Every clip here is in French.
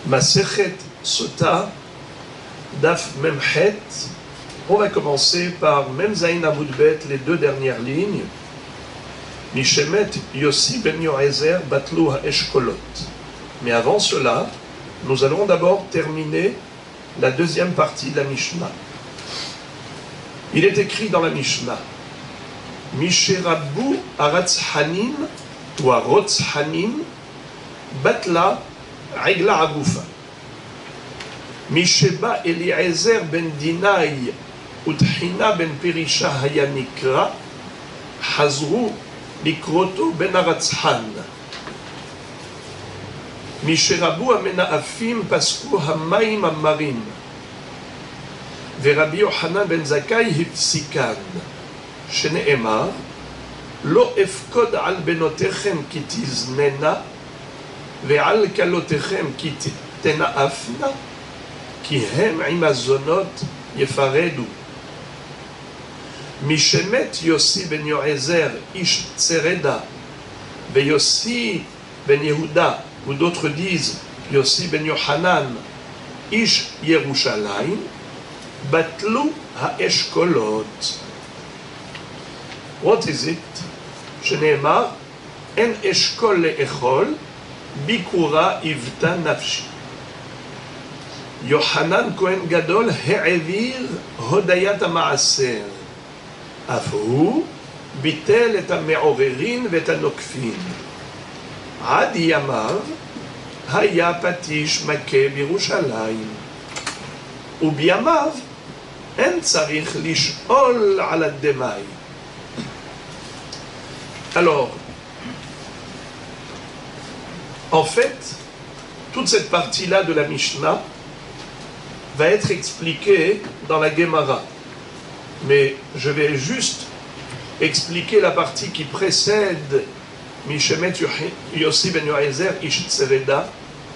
Masechet Sota, Daf Memchet. On va commencer par Memzaïn Amoudbet, les deux dernières lignes. Mishemet Yossi ben Yoezer Batlu HaEshkolot. Mais avant cela, nous allons d'abord terminer la deuxième partie de la Mishnah. Il est écrit dans la Mishnah Misherabu Aratzhanim ou Arotzhanim Batla Regla Agufa. Misheba Eliezer ben Dinai Utchina ben Perisha Hayanikra Hazru Likroto ben Aratzhan. Misherabu Amenaafim Pasku Hamaim Amarim. Verabi Yohanan ben Zakai Hipsikan. Sheneemar Lo efkod al benotechem kitiznena ve'al kalotechem kitena'afna ki hem im azonot yefaredu. Mishemet Yossi ben Yoezer ish Tsereda ve Yossi ben Yehuda, ou d'autres disent Yossi ben Yohanan ish Yerushalayim, batlu ha'eshkolot. What is it? Sheneemar en eshkol le'echol bikura ivta nafshi. Yohanan Kohen Gadol he'evir hodayat ha'ma'aser. אף הוא ביטל את המעוררין ואת הנוקפין. עד ימיו היה פטיש מכה בירושלים. ובימיו אין צריך לשאול על הדמאי. Alors, en fait, toute cette partie-là de la Mishnah va être expliquée dans la Gemara. Mais je vais juste expliquer la partie qui précède Mishemet Yossi ben Yoezer ish Tsereda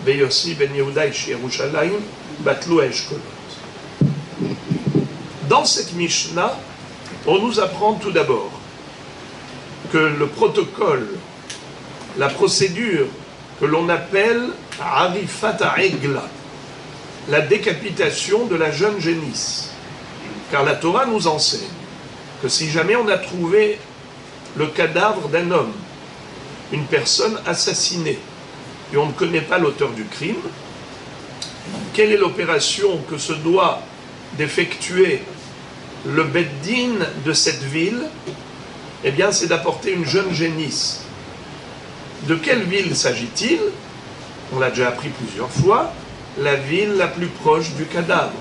ve Yossi ben Yehuda ish Yerushalayim batlu ha'eshkolot. Dans cette Mishnah, on nous apprend tout d'abord que le protocole, la procédure que l'on appelle Arifat ha'egla, la décapitation de la jeune génisse. Car la Torah nous enseigne que si jamais on a trouvé le cadavre d'un homme, une personne assassinée, et on ne connaît pas l'auteur du crime, quelle est l'opération que se doit d'effectuer le Beddin de cette ville? Eh bien, c'est d'apporter une jeune génisse. De quelle ville s'agit-il? On l'a déjà appris plusieurs fois, la ville la plus proche du cadavre.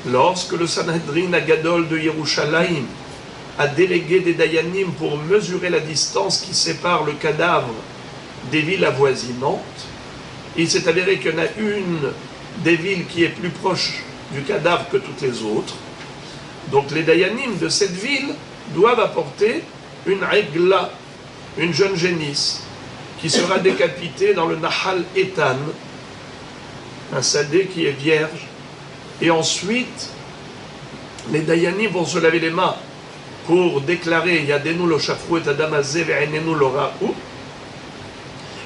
Lorsque le Sanhedrin Agadol de Yerushalayim a délégué des Dayanim pour mesurer la distance qui sépare le cadavre des villes avoisinantes, il s'est avéré qu'il y en a une des villes qui est plus proche du cadavre que toutes les autres. Donc les Dayanim de cette ville doivent apporter une Egla, une jeune génisse, qui sera décapitée dans le Nahal Etan, un sadé qui est vierge. Et ensuite, les Dayanim vont se laver les mains pour déclarer Yadenu lo shafru et adam hazeh ve'einenu lo ra'u.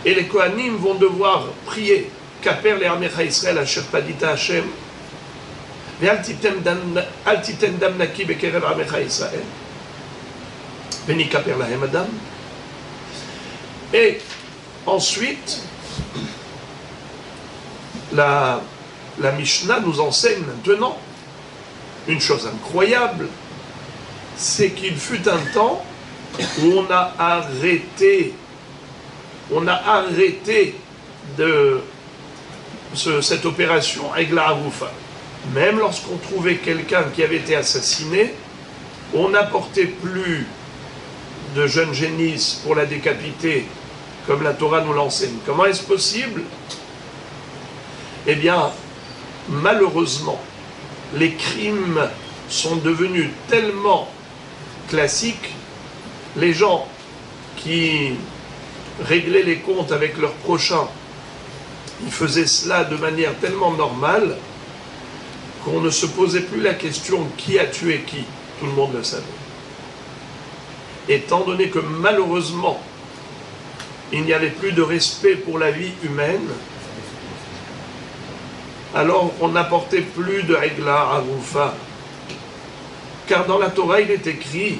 Et les Kohanim vont devoir prier Kaper le'amecha Israël asher padita Hashem ve'al titen dam naki bekerev amecha Israël ve'ni kaper lahem adam. Et ensuite, la Mishnah nous enseigne maintenant une chose incroyable, c'est qu'il fut un temps où on a arrêté cette opération Egla Arufa. Même lorsqu'on trouvait quelqu'un qui avait été assassiné, on n'apportait plus de jeune génisse pour la décapiter, comme la Torah nous l'enseigne. Comment est-ce possible? Eh bien, malheureusement, les crimes sont devenus tellement classiques, les gens qui réglaient les comptes avec leurs prochains, ils faisaient cela de manière tellement normale qu'on ne se posait plus la question qui a tué qui, tout le monde le savait. Étant donné que malheureusement, il n'y avait plus de respect pour la vie humaine, alors on n'apportait plus de Egla Arufa. Car dans la Torah, il est écrit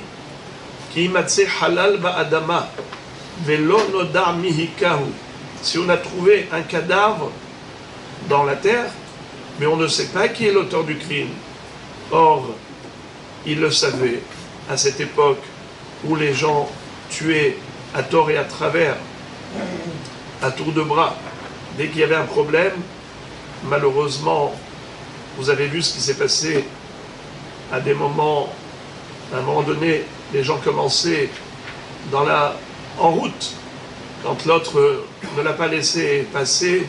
Ki imatse halal ba'adama velo nodar mihikahu. Si on a trouvé un cadavre dans la terre, mais on ne sait pas qui est l'auteur du crime. Or, il le savait à cette époque où les gens tuaient à tort et à travers, à tour de bras. Dès qu'il y avait un problème, malheureusement, vous avez vu ce qui s'est passé à un moment donné, les gens commençaient en route. Quand l'autre ne l'a pas laissé passer,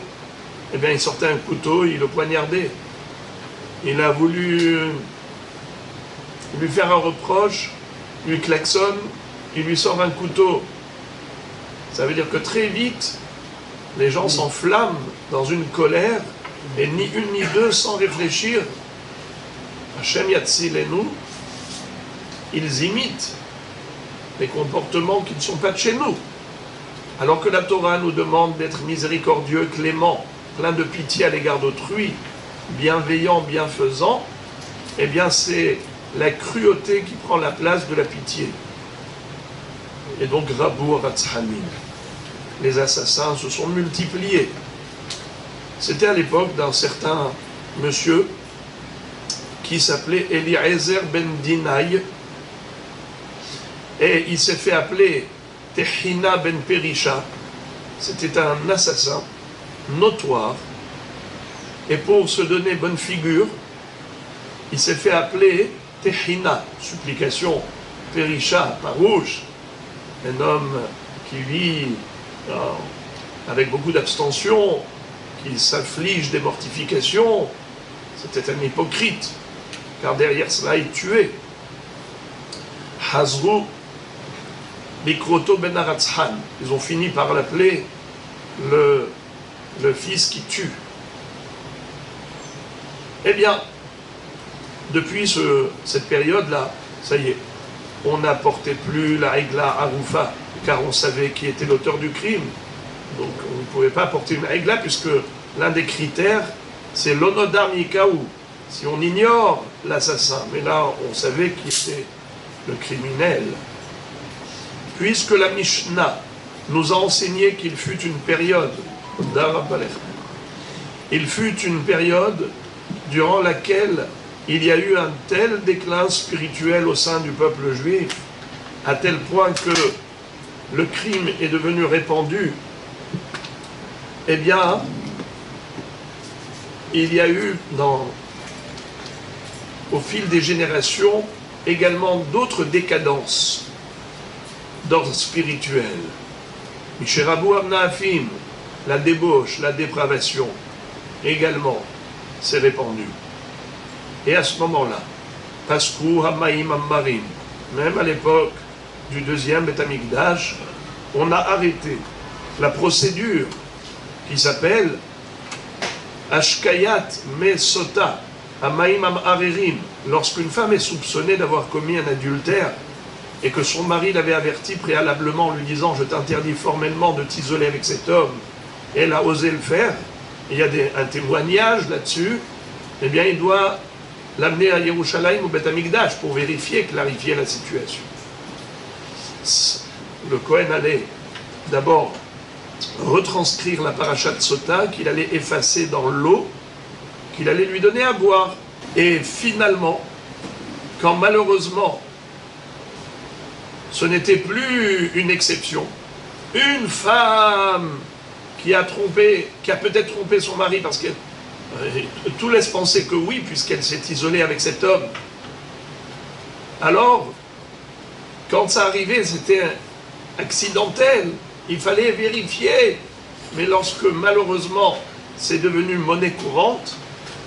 eh bien, il sortait un couteau, il le poignardait. Il a voulu lui faire un reproche, lui klaxonne, il lui sort un couteau. Ça veut dire que très vite, les gens s'enflamment dans une colère, et ni une ni deux, sans réfléchir, Hashem Yatzilenu, ils imitent les comportements qui ne sont pas de chez nous. Alors que la Torah nous demande d'être miséricordieux, clément, plein de pitié à l'égard d'autrui, bienveillant, bienfaisant, eh bien c'est la cruauté qui prend la place de la pitié. Et donc Rabou Ratzhanim, les assassins se sont multipliés. C'était à l'époque d'un certain monsieur qui s'appelait Eliezer ben Dinaï, et il s'est fait appeler Tehina ben Perisha. C'était un assassin notoire, et pour se donner bonne figure, il s'est fait appeler Tehina, supplication, Perisha, Parouche, un homme qui vit avec beaucoup d'abstention, qui s'inflige des mortifications. C'était un hypocrite, car derrière cela il tuait. Hazru Bikroto ben Aratzhan, ils ont fini par l'appeler le fils qui tue. Eh bien, depuis cette période-là, ça y est, on n'apportait plus la Egla Arufa, car on savait qui était l'auteur du crime. Donc on ne pouvait pas apporter une Egla, puisque l'un des critères, c'est l'onodar mikaou, si on ignore l'assassin. Mais là, on savait qui était le criminel. Puisque la Mishnah nous a enseigné qu'il fut une période, il fut une période durant laquelle il y a eu un tel déclin spirituel au sein du peuple juif, à tel point que le crime est devenu répandu. Eh bien, il y a eu au fil des générations également d'autres décadences d'ordre spirituel. Misherabu Amnaafim, la débauche, la dépravation, également s'est répandue. Et à ce moment-là, Pasku Hamaim Ammarim, même à l'époque du deuxième Beth Amikdash, on a arrêté la procédure qui s'appelle Ashkayat Mesota Hamaim Amarerim, lorsqu'une femme est soupçonnée d'avoir commis un adultère et que son mari l'avait averti préalablement en lui disant « Je t'interdis formellement de t'isoler avec cet homme », et elle a osé le faire, il y a un témoignage là-dessus, eh bien il doit l'amener à Yerushalayim au Beth Amikdash pour vérifier, clarifier la situation. Le Kohen allait d'abord retranscrire la paracha de Sota, qu'il allait effacer dans l'eau, qu'il allait lui donner à boire. Et finalement, quand malheureusement, ce n'était plus une exception, une femme qui a peut-être trompé son mari, parce que tout laisse penser que oui, puisqu'elle s'est isolée avec cet homme. Alors, quand ça arrivait, c'était accidentel, il fallait vérifier. Mais lorsque malheureusement c'est devenu monnaie courante,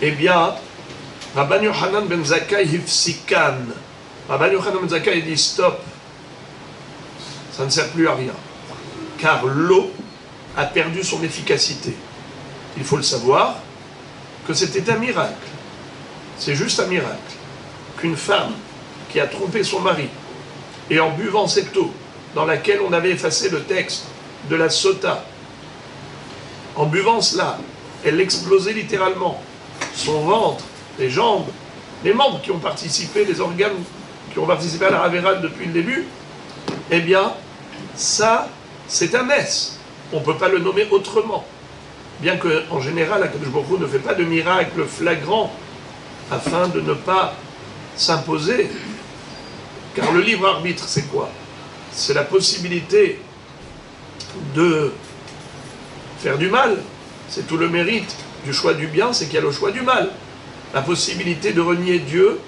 eh bien, Rabban Yochanan ben Zakkai hifsikan. Rabban Yochanan ben Zakkai dit stop, ça ne sert plus à rien, car l'eau a perdu son efficacité. Il faut le savoir que c'était un miracle. C'est juste un miracle qu'une femme qui a trompé son mari et en buvant cette eau dans laquelle on avait effacé le texte de la Sota, en buvant cela, elle explosait littéralement son ventre, les jambes, les membres qui ont participé, les organes qui ont participé à la Havera depuis le début, eh bien, ça, c'est un Ness. On ne peut pas le nommer autrement. Bien qu'en général, Akadosh Baruch Hu ne fait pas de miracle flagrant afin de ne pas s'imposer. Car le libre arbitre, c'est quoi? C'est la possibilité de faire du mal. C'est tout le mérite du choix du bien, c'est qu'il y a le choix du mal. La possibilité de renier Dieu,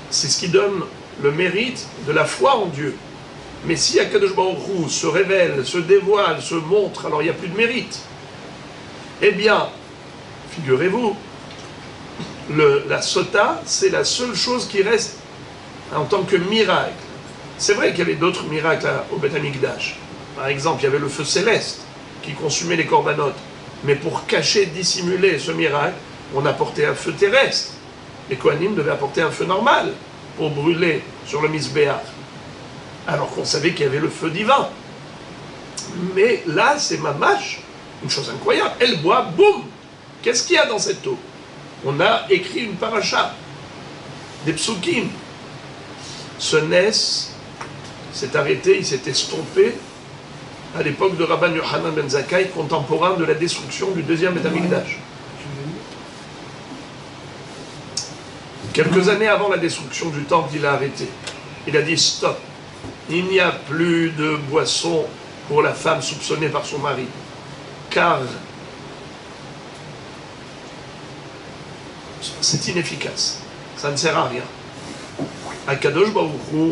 c'est ce qui donne le mérite de la foi en Dieu. Mais si Akadosh Baruch Hu se révèle, se dévoile, se montre, alors il n'y a plus de mérite. Eh bien, figurez-vous, la sota, c'est la seule chose qui reste en tant que miracle. C'est vrai qu'il y avait d'autres miracles au Beth Amikdash. Par exemple, il y avait le feu céleste qui consumait les corbanotes. Mais pour cacher, dissimuler ce miracle, on apportait un feu terrestre. Les Kohanim devaient apporter un feu normal pour brûler sur le Misbéach. Alors qu'on savait qu'il y avait le feu divin. Mais là, c'est mamash, une chose incroyable. Elle boit, boum! Qu'est-ce qu'il y a dans cette eau? On a écrit une paracha, des psukim. Ce Ness s'est arrêté, il s'est estompé à l'époque de Rabban Yochanan ben Zakkai, contemporain de la destruction du deuxième Beth Amikdash. Quelques années avant la destruction du temple, il a arrêté. Il a dit stop. Il n'y a plus de boisson pour la femme soupçonnée par son mari. Car c'est inefficace. Ça ne sert à rien. Akadosh Baruch Hu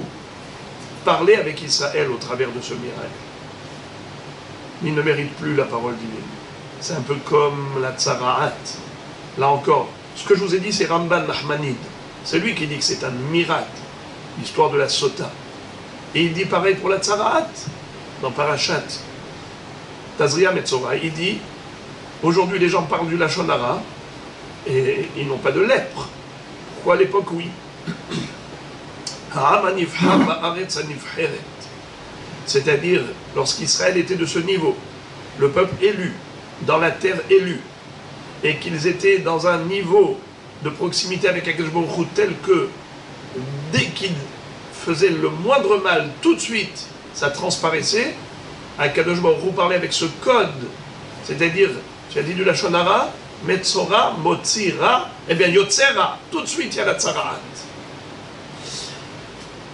parlait avec Israël au travers de ce miracle. Il ne mérite plus la parole divine. C'est un peu comme la Tzara'at. Là encore, ce que je vous ai dit, c'est Ramban Nachmanide. C'est lui qui dit que c'est un miracle, l'histoire de la Sota. Et il dit pareil pour la Tzara'at, dans Parashat Tazria Metzora. Il dit, aujourd'hui les gens parlent du Lachon Hara, et ils n'ont pas de lèpre. Pourquoi à l'époque, oui? C'est-à-dire, lorsqu'Israël était de ce niveau, le peuple élu, dans la terre élue, et qu'ils étaient dans un niveau de proximité avec Akadosh Baruch Hu tel que, dès qu'ils faisaient le moindre mal, tout de suite, ça transparaissait. Akadosh Baruch Hu parlait avec ce code, c'est-à-dire, tu as dit du Lachon Hara, Metzora, Motzira, eh bien Yotzera, tout de suite il y a la Tzara'at.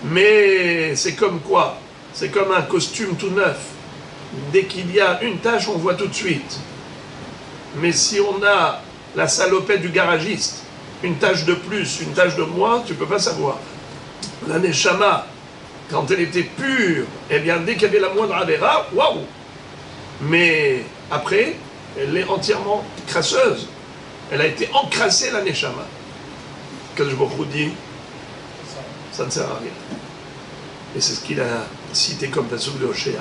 Mais c'est comme quoi? C'est comme un costume tout neuf. Dès qu'il y a une tache, on voit tout de suite. Mais si on a la salopette du garagiste, une tache de plus, une tache de moins, tu ne peux pas savoir. La Neshama, quand elle était pure, eh bien dès qu'il y avait la moindre avéra, waouh! Mais après, elle est entièrement crasseuse. Elle a été encrassée, la Neshama. Kadosh Baruch Hu dit, ça ne sert à rien. Et c'est ce qu'il a cité comme pasuk de Hoshea.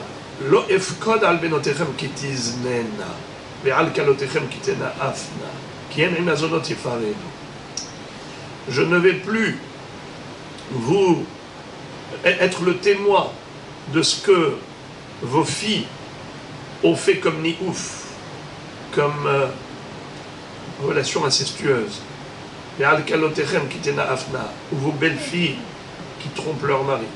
Lo efkod al benotechem kitiznena, ve'al kalotechem kitena afna, ki en imazonot yifaredu. Je ne vais plus vous être le témoin de ce que vos filles ont fait comme niouf, comme relation incestueuse. Ve'al kalotechem kitena afna, ou vos belles filles qui trompent leur mari.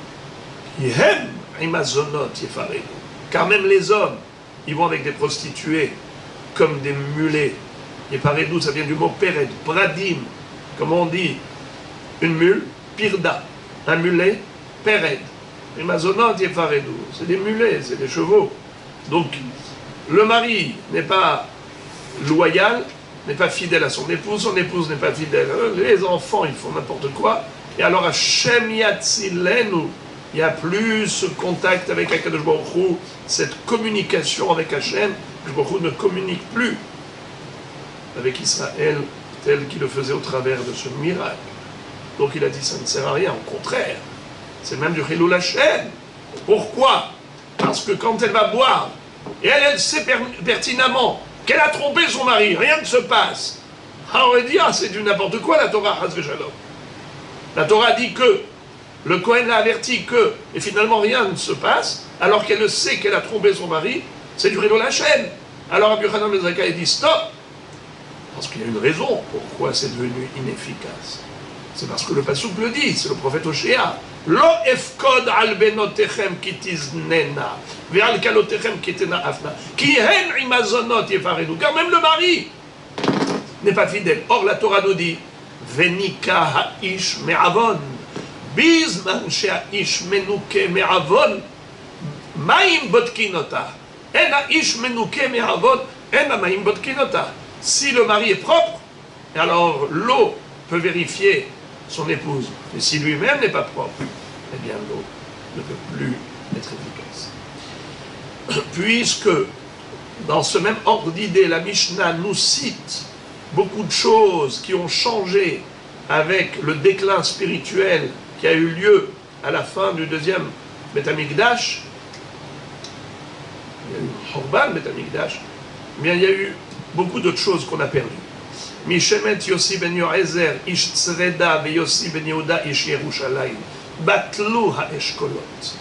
Car même les hommes, ils vont avec des prostituées comme des mulets. Yefaredou, ça vient du mot pered, pradim, comme on dit, une mule, pirda, un mulet, pered. Imazonot, yefaredou, c'est des mulets, c'est des chevaux. Donc, le mari n'est pas loyal, n'est pas fidèle à son épouse n'est pas fidèle. Les enfants, ils font n'importe quoi. Et alors, Hashem Yatzilenu, il n'y a plus ce contact avec Akadosh Baruch Hu, cette communication avec Hashem. Akadosh Baruch Hu ne communique plus avec Israël tel qu'il le faisait au travers de ce miracle. Donc il a dit ça ne sert à rien, au contraire. C'est même du Chilul Hashem. Pourquoi? Parce que quand elle va boire, et elle sait pertinemment qu'elle a trompé son mari, rien ne se passe. Alors on va dire, c'est du n'importe quoi la Torah, Chas v'Shalom. La Torah dit que le Kohen l'a averti que, et finalement rien ne se passe, alors qu'elle sait qu'elle a trompé son mari, c'est du Chilul Hashem. Alors Rabbi Yochanan ben Zakkai dit stop. Parce qu'il y a une raison pourquoi c'est devenu inefficace. C'est parce que le pasuk le dit, c'est le prophète Oshéa. Lo efkod al benotechem kitiznena, ve'al kalotechem kitena afna, ki hen imazonot yefarenu. Car même le mari n'est pas fidèle. Or la Torah nous dit, venika ha'ish me'avon, bizman she'ha'ish menuke me'avon, ma'im botkinota. En ha'ish menuke me'avon, en ha'ma'im botkinota. Si le mari est propre, alors l'eau peut vérifier son épouse. Mais si lui-même n'est pas propre, eh bien l'eau ne peut plus être efficace. Puisque, dans ce même ordre d'idée, la Mishnah nous cite beaucoup de choses qui ont changé avec le déclin spirituel qui a eu lieu à la fin du deuxième Beth Amikdash. Il y a eu Horban Beth Amikdash. Mais il y a eu beaucoup d'autres choses qu'on a perdues. Mishemet Yossi ben Yoezer, Ish Tzreda, ve Yossi ben Yehuda, Ish Yerushalayim, Batlu ha-Eshkolot.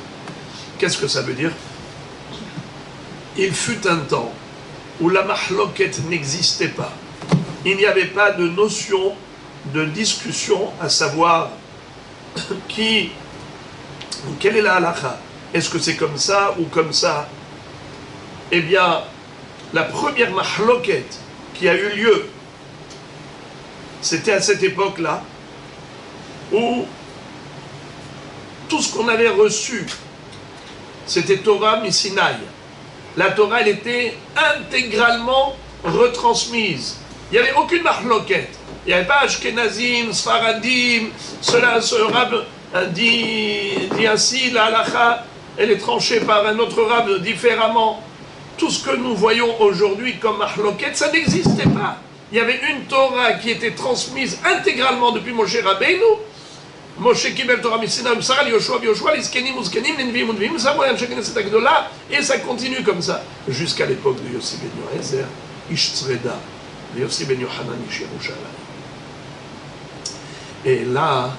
Qu'est-ce que ça veut dire? Il fut un temps où la mahloket n'existait pas. Il n'y avait pas de notion de discussion, à savoir quelle est la halakha? Est-ce que c'est comme ça ou comme ça? Eh bien, la première mahloket qui a eu lieu, c'était à cette époque-là, où tout ce qu'on avait reçu, c'était Torah Misinaï. La Torah, elle était intégralement retransmise. Il n'y avait aucune mahloket. Il n'y avait pas Ashkenazim, Sfaradim, ce rab dit ainsi, la halakha, elle est tranchée par un autre rab différemment. Tout ce que nous voyons aujourd'hui comme mahloket, ça n'existait pas. Il y avait une Torah qui était transmise intégralement depuis Moshe Rabbeinu. Moshe Kibel Torah Misinaï, Saral Yoshua, Yoshua, Liskenim, Uskenim, Nenviim, Unviim, Samoyan, Shekeneset Agdola, et ça continue comme ça, jusqu'à l'époque de Yossi ben Yoezer, Ish Tzreda, de Yossi ben Yohanan, Ish Yerushalayim. Et là,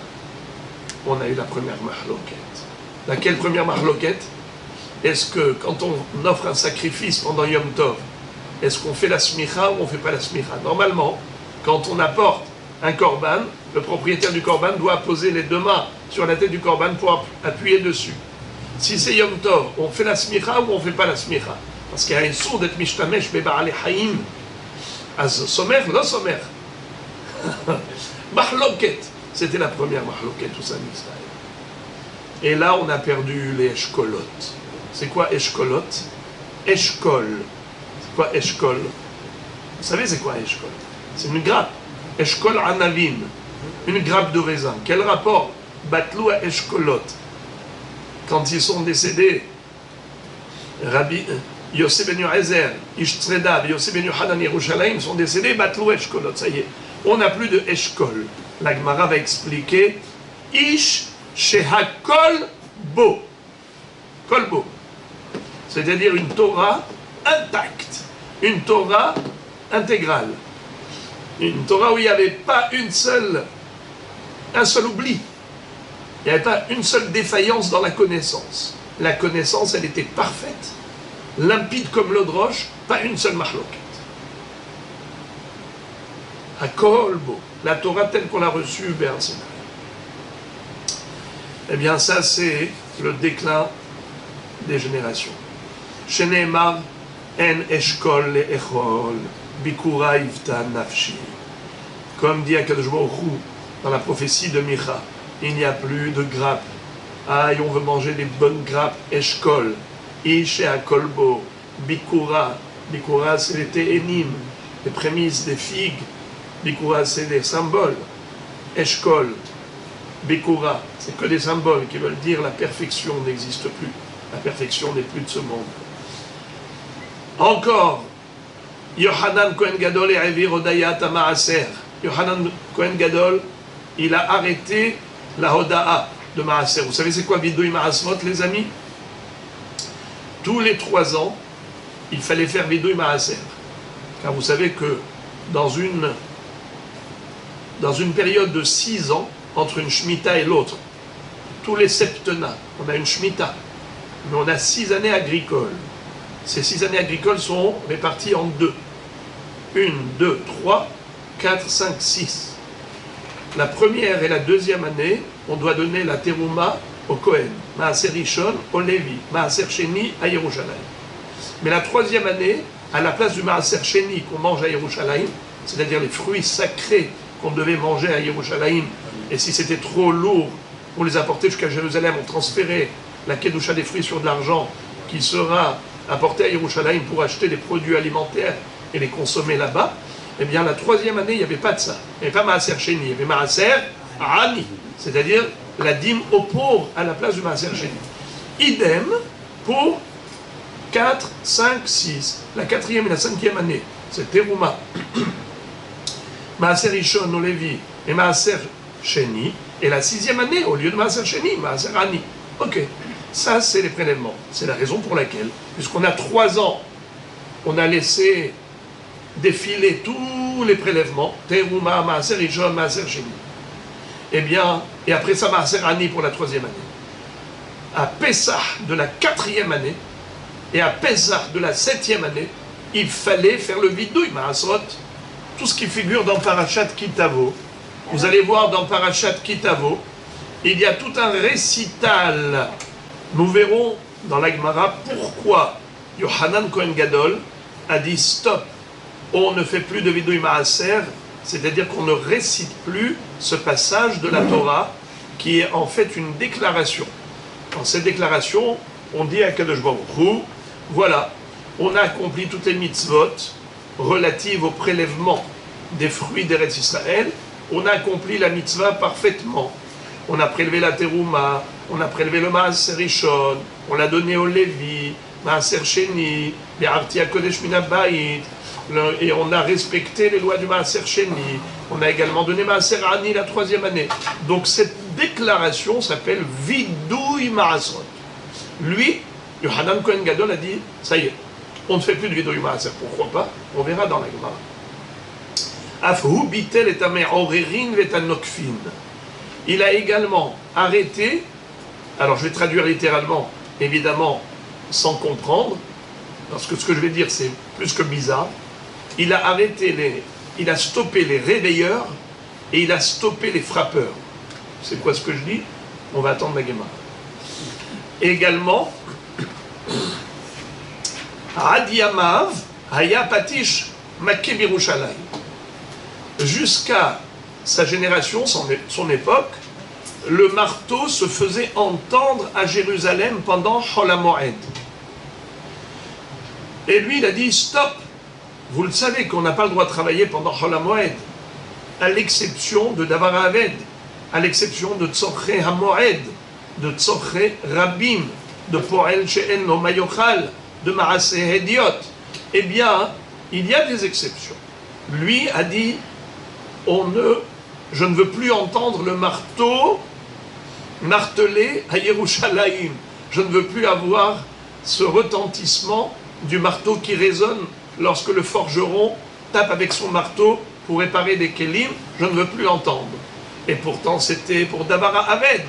on a eu la première mahloket. Laquelle première mahloket? Est-ce que quand on offre un sacrifice pendant Yom Tov, est-ce qu'on fait la smicha ou on ne fait pas la smicha? Normalement, quand on apporte un korban, le propriétaire du korban doit poser les deux mains sur la tête du korban pour appuyer dessus. Si c'est Yom Tov, on fait la smicha ou on ne fait pas la smicha? Parce qu'il y a un sourd d'être mishtamesh be'ba'alei hayim. Az somer, lo somer. Mahloket. C'était la première mahloket, tout ça, Israël. Et là, on a perdu les eshkolot. C'est quoi eshkolot? Eshkol. C'est quoi eshkol? Vous savez c'est quoi eshkol? C'est une grappe. Eshkol anavin. Une grappe de raisin. Quel rapport? Batlou à eshkolot. Quand ils sont décédés, Rabbi Yossi ben Yoezer, Ish Tzreda, Yossi ben Yohanan Yerushalayim sont décédés, Batlou eshkolot. Ça y est, on n'a plus de eshkol. La Gemara va expliquer Ish Shehakol Bo. Kolbo. C'est-à-dire une Torah intacte. Une Torah intégrale. Une Torah où il n'y avait pas un seul oubli. Il n'y avait pas une seule défaillance dans la connaissance. La connaissance, elle était parfaite. Limpide comme l'eau de roche, pas une seule mahloket. Hakol Bo. La Torah telle qu'on l'a reçue, Bé'er Sinaï. Eh bien, ça, c'est le déclin des générations. Sheneemar en eshkol le'echol, bikura ivta nafshi. Comme dit Akadosh Baruch Hu dans la prophétie de Micha, il n'y a plus de grappes. Aïe, on veut manger des bonnes grappes. Eshkol, ish et akolbo, bikura. Bikura, c'est les téhénim, les prémices des figues. Bikura, c'est des symboles. Eshkol, Bikura, c'est que des symboles qui veulent dire la perfection n'existe plus. La perfection n'est plus de ce monde. Encore, Yohanan Kohen Gadol et Evir Odayat Ma'aser. Yohanan Kohen Gadol, il a arrêté la Hoda'a de Ma'aser. Vous savez c'est quoi Vidui Ma'asmot, les amis? Tous les 3 ans, il fallait faire Vidui Ma'aser. Car vous savez que dans une période de 6 ans, entre une Shemitah et l'autre, tous les septennats, on a une Shemitah, mais on a 6 années agricoles. Ces 6 années agricoles sont réparties en 2. 1, 2, 3, 4, 5, 6. La première et la deuxième année, on doit donner la terouma au Kohen, Maaser Rishon au Lévi, Maaser Sheni à Yerushalayim. Mais la troisième année, à la place du Maaser Sheni qu'on mange à Yerushalayim, c'est-à-dire les fruits sacrés qu'on devait manger à Yerushalayim, et si c'était trop lourd pour les apporter jusqu'à Jérusalem, on transférait la kedusha des fruits sur de l'argent qui sera apporté à Yerushalayim pour acheter des produits alimentaires et les consommer là-bas. Eh bien, la troisième année, il n'y avait pas de ça. Il n'y avait pas Maaser Sheni, il y avait Maaser Ani, c'est-à-dire la dîme aux pauvres à la place du Maaser Sheni. Idem pour 4, 5, 6. La quatrième et la cinquième année, c'est Terouma, Maaser Rishon au Lévi et Maaser Sheni. Et la sixième année, au lieu de Maaser Sheni, Maaser Ani. Ok, ça c'est les prélèvements. C'est la raison pour laquelle, puisqu'on a 3 ans, on a laissé défiler tous les prélèvements, Terouma, Maaser Rishon, Maaser Sheni. Eh bien, et après ça, Maaser Ani pour la troisième année. À Pessah de la quatrième année et à Pessah de la septième année, il fallait faire le vidouille, Maasrot, tout ce qui figure dans Parashat Kitavo. Vous allez voir dans Parashat Kitavo, il y a tout un récital. Nous verrons dans la Gemara pourquoi Yohanan Kohen Gadol a dit stop, on ne fait plus de vidouille Maaser, c'est-à-dire qu'on ne récite plus ce passage de la Torah qui est en fait une déclaration. Dans cette déclaration, on dit à Kadosh Baruch Hu, voilà, on a accompli toutes les mitzvot relatives au prélèvement des fruits d'Eretz Israël, on a accompli la mitzvah parfaitement. On a prélevé la terouma, on a prélevé le Maaser Rishon, on l'a donné au Lévi, Maaser Sheni, Be'arti HaKodesh Min HaBayit, et on a respecté les lois du Maaser Sheni. On a également donné Maaser Ani la troisième année. Donc cette déclaration s'appelle Vidouille Maasrot. Lui, Yohanan Kohen Gadol a dit, ça y est, on ne fait plus de Vidouille Maaser. Pourquoi pas? On verra dans la Gemara. Afhu bitel et ame'orerin ve'tanokfin. Il a également arrêté, alors je vais traduire littéralement, évidemment, sans comprendre, parce que ce que je vais dire c'est plus que bizarre. Il a arrêté il a stoppé les réveilleurs et il a stoppé les frappeurs. C'est quoi ce que je dis? On va attendre la Gemara. Également, Adiyamav Haya Patish Maké Birushalayim. Jusqu'à sa génération, son époque, le marteau se faisait entendre à Jérusalem pendant Chol HaMoed. Et lui, il a dit stop. Vous le savez qu'on n'a pas le droit de travailler pendant Chol HaMoed, à l'exception de Davar HaAved, à l'exception de Tzorchei HaMoed, de Tzorchei Rabim, de Poel She'en Lo Mayochal, de Maaseh Hediot. Eh bien, il y a des exceptions. Lui a dit, je ne veux plus entendre le marteau martelé à Yerushalayim. Je ne veux plus avoir ce retentissement du marteau qui résonne lorsque le forgeron tape avec son marteau pour réparer des kelim. Je ne veux plus entendre. Et pourtant, c'était pour Davar HaAved.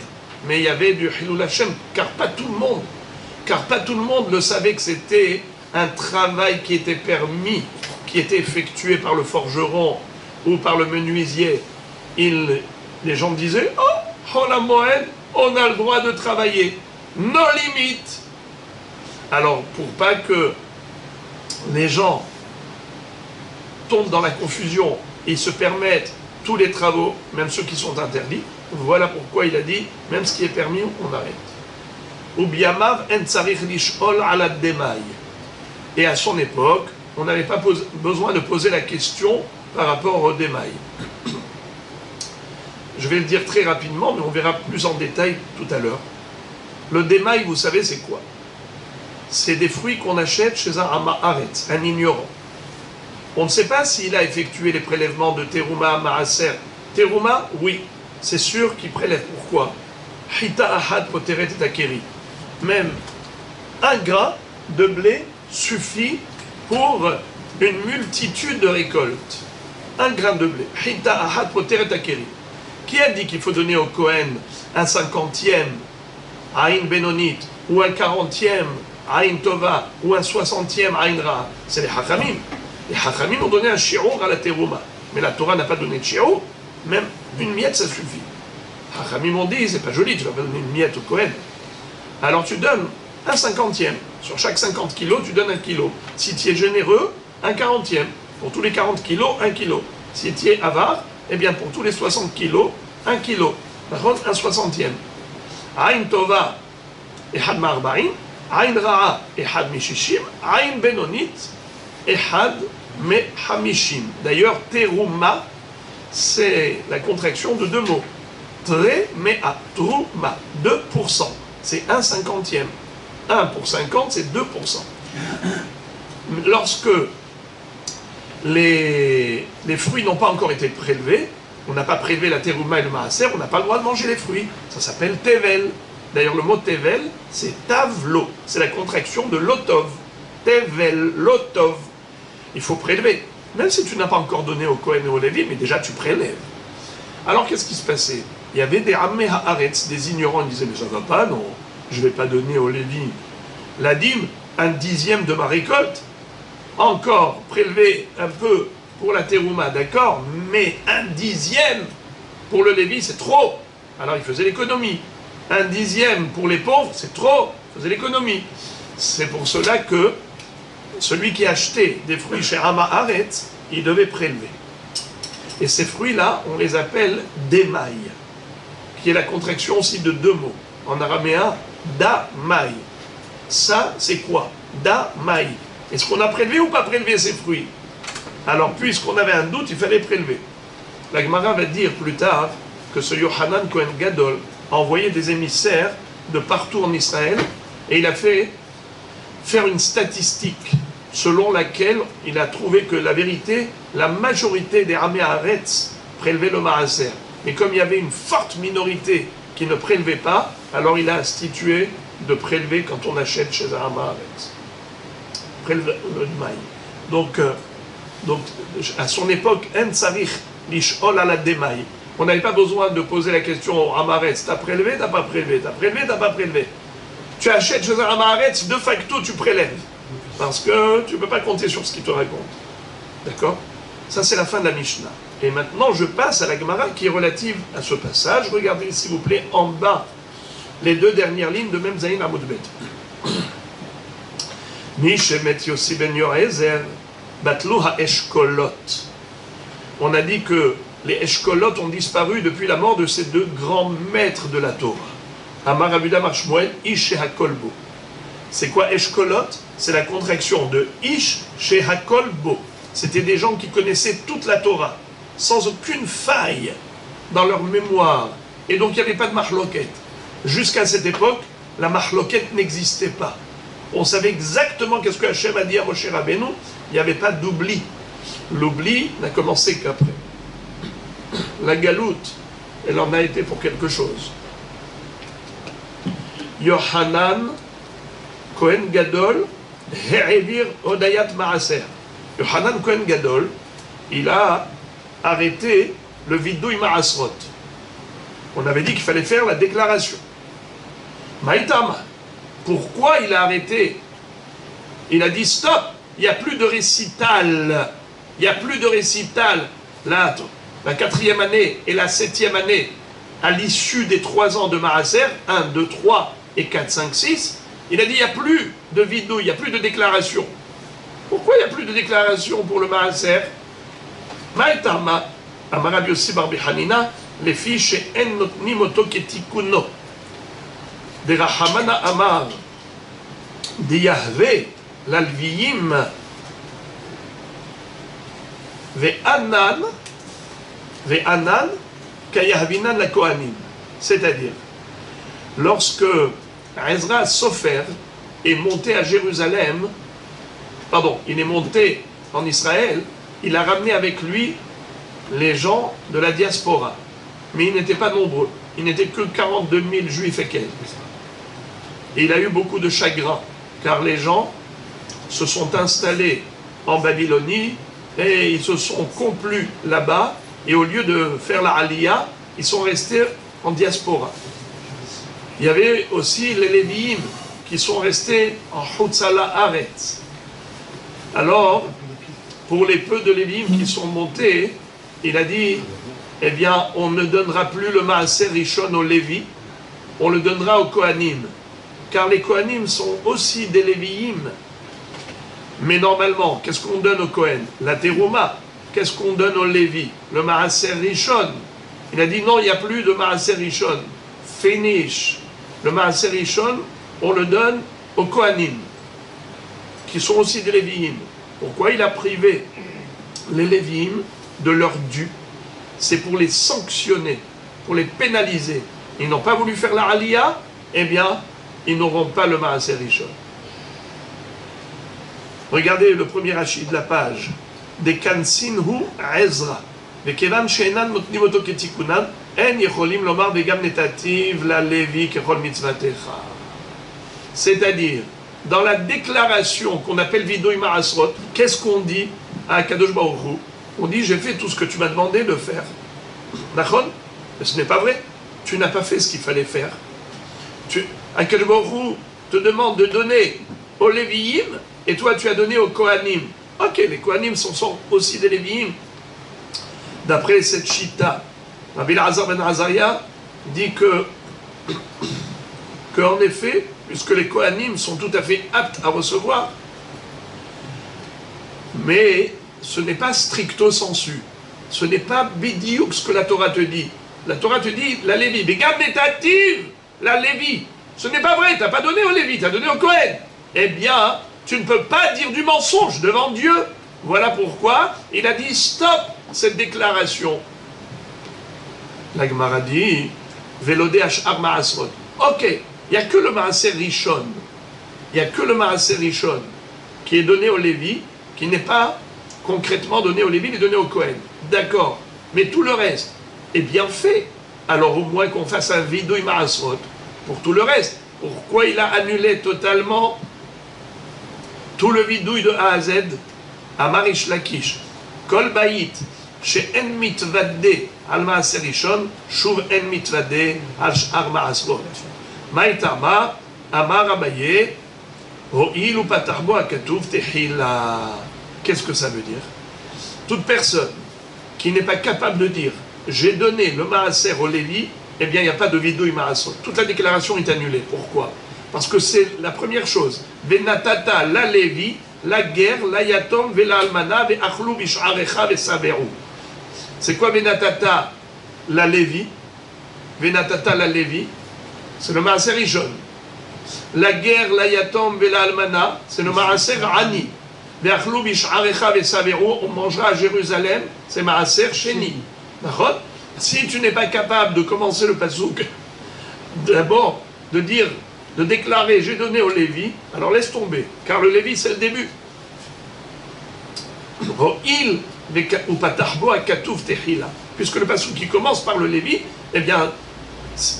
Mais il y avait du Hilul Hashem, car pas tout le monde le savait que c'était un travail qui était permis, qui était effectué par le forgeron ou par le menuisier. Les gens disaient, oh, Chol HaMoed, on a le droit de travailler, nos limites. Alors, pour pas que les gens tombent dans la confusion et se permettent tous les travaux, même ceux qui sont interdits, voilà pourquoi il a dit, même ce qui est permis, on arrête. Ubiamav en tsarich lishol ala demai. Et à son époque, on n'avait pas besoin de poser la question par rapport au démail. Je vais le dire très rapidement, mais on verra plus en détail tout à l'heure. Le démail, vous savez, c'est quoi? C'est des fruits qu'on achète chez un Hamaharetz, un ignorant. On ne sait pas s'il a effectué les prélèvements de Terouma, Maaser. Terouma, oui, c'est sûr qu'il prélève. Pourquoi? Hita ahad poteret et akeri. Même un grain de blé suffit pour une multitude de récoltes. Un grain de blé. Hita ahad poteret akeri. Qui a dit qu'il faut donner au Kohen un 50e Aïn Benonit, ou un 40e Aïn Tova, ou un 60e Aïn Ra? C'est les Hachamim. Les Hachamim ont donné un shi'ur à la terouma. Mais la Torah n'a pas donné de shiur, même une miette ça suffit. Hachamim m'ont dit, c'est pas joli, tu vas pas donner une miette au Kohen. Alors tu donnes un cinquantième. Sur chaque 50 kilos, tu donnes 1 kilo. Si tu es généreux, un quarantième. Pour tous les 40 kilos, 1 kilo. Si tu es avare, eh bien pour tous les 60 kilos, 1 kilo. Par contre, un soixantième. Aïn tova, ehad ma'arba'in. Aïn ra'a, ehad mishishim. Aïn benonit, ehad mehamishim. D'ailleurs, terouma, c'est la contraction de deux mots. Tre-mea, trouma, 2%. C'est 1 cinquantième. 1 pour 50, c'est 2%. Lorsque les fruits n'ont pas encore été prélevés, on n'a pas prélevé la terouma et le maaser, on n'a pas le droit de manger les fruits. Ça s'appelle tevel. D'ailleurs, le mot tevel, c'est tavlo. C'est la contraction de lotov. Tevel, lotov. Il faut prélever. Même si tu n'as pas encore donné au Kohen et au Lévi, mais déjà tu prélèves. Alors, qu'est-ce qui se passait? Il y avait des Ammé Haaretz, des ignorants, ils disaient, mais ça ne va pas, non, je ne vais pas donner au Lévi la dîme, 1/10 de ma récolte, encore prélever un peu pour la terouma, d'accord, mais 1/10 pour le Lévi, c'est trop. Alors il faisait l'économie. 1/10 pour les pauvres, c'est trop, il faisait l'économie. C'est pour cela que celui qui achetait des fruits chez Amma Haaretz, il devait prélever. Et ces fruits-là, on les appelle démaï, qui est la contraction aussi de deux mots. En araméen, da-maï. Ça, c'est quoi? Da-maï. Est-ce qu'on a prélevé ou pas prélevé ces fruits? Alors, puisqu'on avait un doute, il fallait prélever. La Gemara va dire plus tard que ce Yohanan Kohen Gadol a envoyé des émissaires de partout en Israël et il a fait faire une statistique selon laquelle il a trouvé que la vérité, la majorité des Ammé Haaretz prélevaient le maaser. Mais comme il y avait une forte minorité qui ne prélevait pas, alors il a institué de prélever quand on achète chez un Ammé Haaretz. Prélever le maï. Donc, à son époque, en tsarich lishol ala demaï. On n'avait pas besoin de poser la question au Ammé Haaretz. T'as prélevé, t'as pas prélevé, t'as prélevé, t'as pas prélevé. Tu achètes chez un Ammé Haaretz, de facto tu prélèves. Parce que tu ne peux pas compter sur ce qu'il te raconte. D'accord? Ça, c'est la fin de la Mishnah. Et maintenant, je passe à la Gemara qui est relative à ce passage. Regardez, s'il vous plaît, en bas, les deux dernières lignes de Mem Zayin Amud Bet. Mishemet Yossi ben Yoezer, Batlu ha-eshkolot. On a dit que les eshkolot ont disparu depuis la mort de ces deux grands maîtres de la Torah. Amar Abuda Marshmoel, Ish et Hakolbo. C'est quoi eshkolot? C'est la contraction de Ish chez Hakolbo. C'était des gens qui connaissaient toute la Torah, sans aucune faille dans leur mémoire. Et donc il n'y avait pas de mahloket. Jusqu'à cette époque, la mahloket n'existait pas. On savait exactement qu'est-ce que Hachem a dit à Moshe Rabbeinu. Il n'y avait pas d'oubli. L'oubli n'a commencé qu'après. La galoute, elle en a été pour quelque chose. Yohanan Kohen Gadol He'evir Odayat Maaser. Yohanan Kohen Gadol, il a arrêté le vidouille Maasrot. On avait dit qu'il fallait faire la déclaration. Maïtama, pourquoi il a arrêté? Il a dit stop, il n'y a plus de récital. Il n'y a plus de récital. Là, la 4e année et la 7e année, à l'issue des 3 ans de Maaser, 1, 2, 3 et 4, 5, 6, il a dit il n'y a plus de vidouille, il n'y a plus de déclaration. Pourquoi il n'y a plus de déclaration pour le Maaser? Maïtama, Amar Yossi bar Hanina, les filles chez En Notnimoto Ketikuno. De Rahamana Amar, de Yahvé, l'Alviyim, Ve'anan, Kayahvinan la Kohanim. C'est-à-dire, lorsque Ezra Sofer est monté à Jérusalem, il est monté en Israël, il a ramené avec lui les gens de la diaspora. Mais ils n'étaient pas nombreux. Il n'était que 42 000 juifs et quelques. Et il a eu beaucoup de chagrin, car les gens se sont installés en Babylonie et ils se sont complus là-bas. Et au lieu de faire la Aliyah, ils sont restés en diaspora. Il y avait aussi les Lévi'im qui sont restés en Hutzala Haaretz. Alors, pour les peu de Lévi'im qui sont montés, il a dit, eh bien, on ne donnera plus le Maaser Rishon au Lévi, on le donnera aux Kohanim. Car les Kohanim sont aussi des Lévi'im. Mais normalement, qu'est-ce qu'on donne aux Kohen? La Terouma. Qu'est-ce qu'on donne aux Lévi? Le Maaser Rishon. Il a dit non, il n'y a plus de Maaser Rishon. Finish. Le Maaser Rishon, on le donne aux Kohanim, qui sont aussi des Lévi'im. Pourquoi il a privé les Lévi'im de leur dû? C'est pour les sanctionner, pour les pénaliser. Ils n'ont pas voulu faire la Aliyah, eh bien, ils n'auront pas le Maaser Rishon. Regardez le premier rachis de la page. De Kansinhu Ezra. וכיוון שאינן נותנים אותו כתיקונן, אין יכולים לומר וגם נתתיו ללוי ככל מצוותיך. C'est-à-dire, dans la déclaration qu'on appelle Vidui Ma'asrot, qu'est-ce qu'on dit à Kadosh Baruch Hu? On dit, j'ai fait tout ce que tu m'as demandé de faire. D'accord? Mais ce n'est pas vrai. Tu n'as pas fait ce qu'il fallait faire. Kadosh Baruch Hu te demande de donner aux Lévi'im, et toi tu as donné aux Kohanim. Ok, les Kohanim sont aussi des Lévi'im. D'après cette chita, Rabbi Elazar ben Azaria dit que en effet, puisque les Kohanim sont tout à fait aptes à recevoir, mais ce n'est pas stricto sensu, ce n'est pas bidiouk ce que la Torah te dit. La Torah te dit, la Lévi, Begam netativ, la Lévi. Ce n'est pas vrai, tu n'as pas donné au Lévi, tu as donné au Kohen. Eh bien, tu ne peux pas dire du mensonge devant Dieu. Voilà pourquoi il a dit stop cette déclaration. La Gemara dit Velodé Ashar Ma'asrot. Ok, il n'y a que le Maaser Rishon. Il n'y a que le Maaser Rishon qui est donné au Lévi, qui n'est pas concrètement donné au Lévi, mais donné au Kohen. D'accord, mais tout le reste est bien fait. Alors au moins qu'on fasse un Vidui Ma'asrot pour tout le reste. Pourquoi il a annulé totalement tout le Vidui de A à Z? Amarish Lakish, Kol Bayit, she'en mitvadeh al Maaser Rishon, shuv en mitvadeh al sh'ar Ma'asrot. Ma'itama, Amar Abaye, ho'il u patach bo hakatuv tehila. Qu'est-ce que ça veut dire? Toute personne qui n'est pas capable de dire j'ai donné le Maaser au Lévi, eh bien il n'y a pas de vidouille Maasot. Toute la déclaration est annulée. Pourquoi? Parce que c'est la première chose. Venatata la Lévi, la guerre, la yatom, vela almana, ve achlou bish'arecha, ve saveru. C'est quoi Venatata la Lévi? Venatata la Lévi, c'est le Maaser Rishon. La guerre, la yatom, vela almana, c'est le Maaser Ani. Ve achlou bish'arecha, ve saveru, on mangera à Jérusalem, c'est Maaser Sheni. D'accord? Si tu n'es pas capable de commencer le pasouk, d'abord de dire, de déclarer j'ai donné au Lévi, alors laisse tomber, car le Lévi c'est le début. Puisque le pasouk qui commence par le Lévi, eh bien,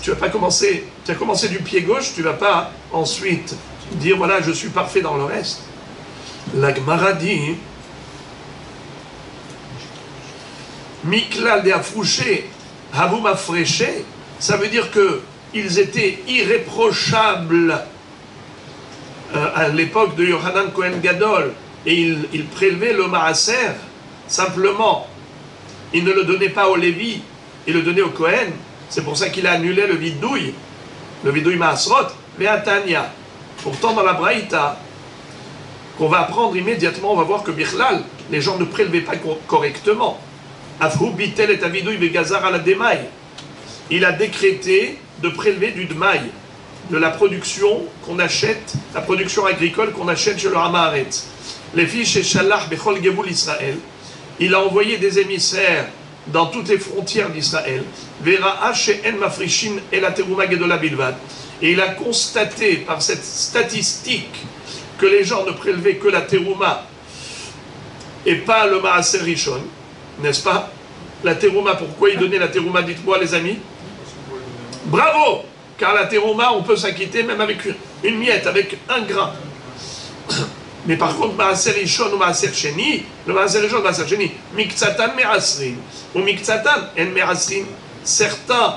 tu as commencé du pied gauche, tu ne vas pas ensuite dire voilà je suis parfait dans le reste. La Gemara dit Miklal de Afrouché, Havum Afréché, ça veut dire qu'ils étaient irréprochables à l'époque de Yohanan Kohen Gadol, et ils prélevaient le Maaser, simplement, ils ne le donnaient pas au Lévi, ils le donnaient au Kohen, c'est pour ça qu'il a annulé le Vidouille Maasrot, mais à Tanya. Pourtant dans la Braïta, qu'on va apprendre immédiatement, on va voir que Bichlal, les gens ne prélevaient pas correctement. Il a décrété de prélever du dmaï, de la production qu'on achète, la production agricole qu'on achète chez le Hamaharetz. Les filles chez Shalach Bechol Gevoul Israël, il a envoyé des émissaires dans toutes les frontières d'Israël. Vera she'en mafrishin et la terouma gedola bilvad. Et il a constaté par cette statistique que les gens ne prélevaient que la terouma et pas le Maaser Rishon. N'est-ce pas? La terouma, pourquoi il donnait la terouma? Dites-moi les amis. Bravo! Car la terouma, on peut s'acquitter même avec une miette, avec un grain. Mais par contre, Maaser Rishon ou Maaser Sheni, le Maaser Rishon, Maaser Sheni, Miktsatan Me'asrin, ou Miktsatan en Me'asrin, certains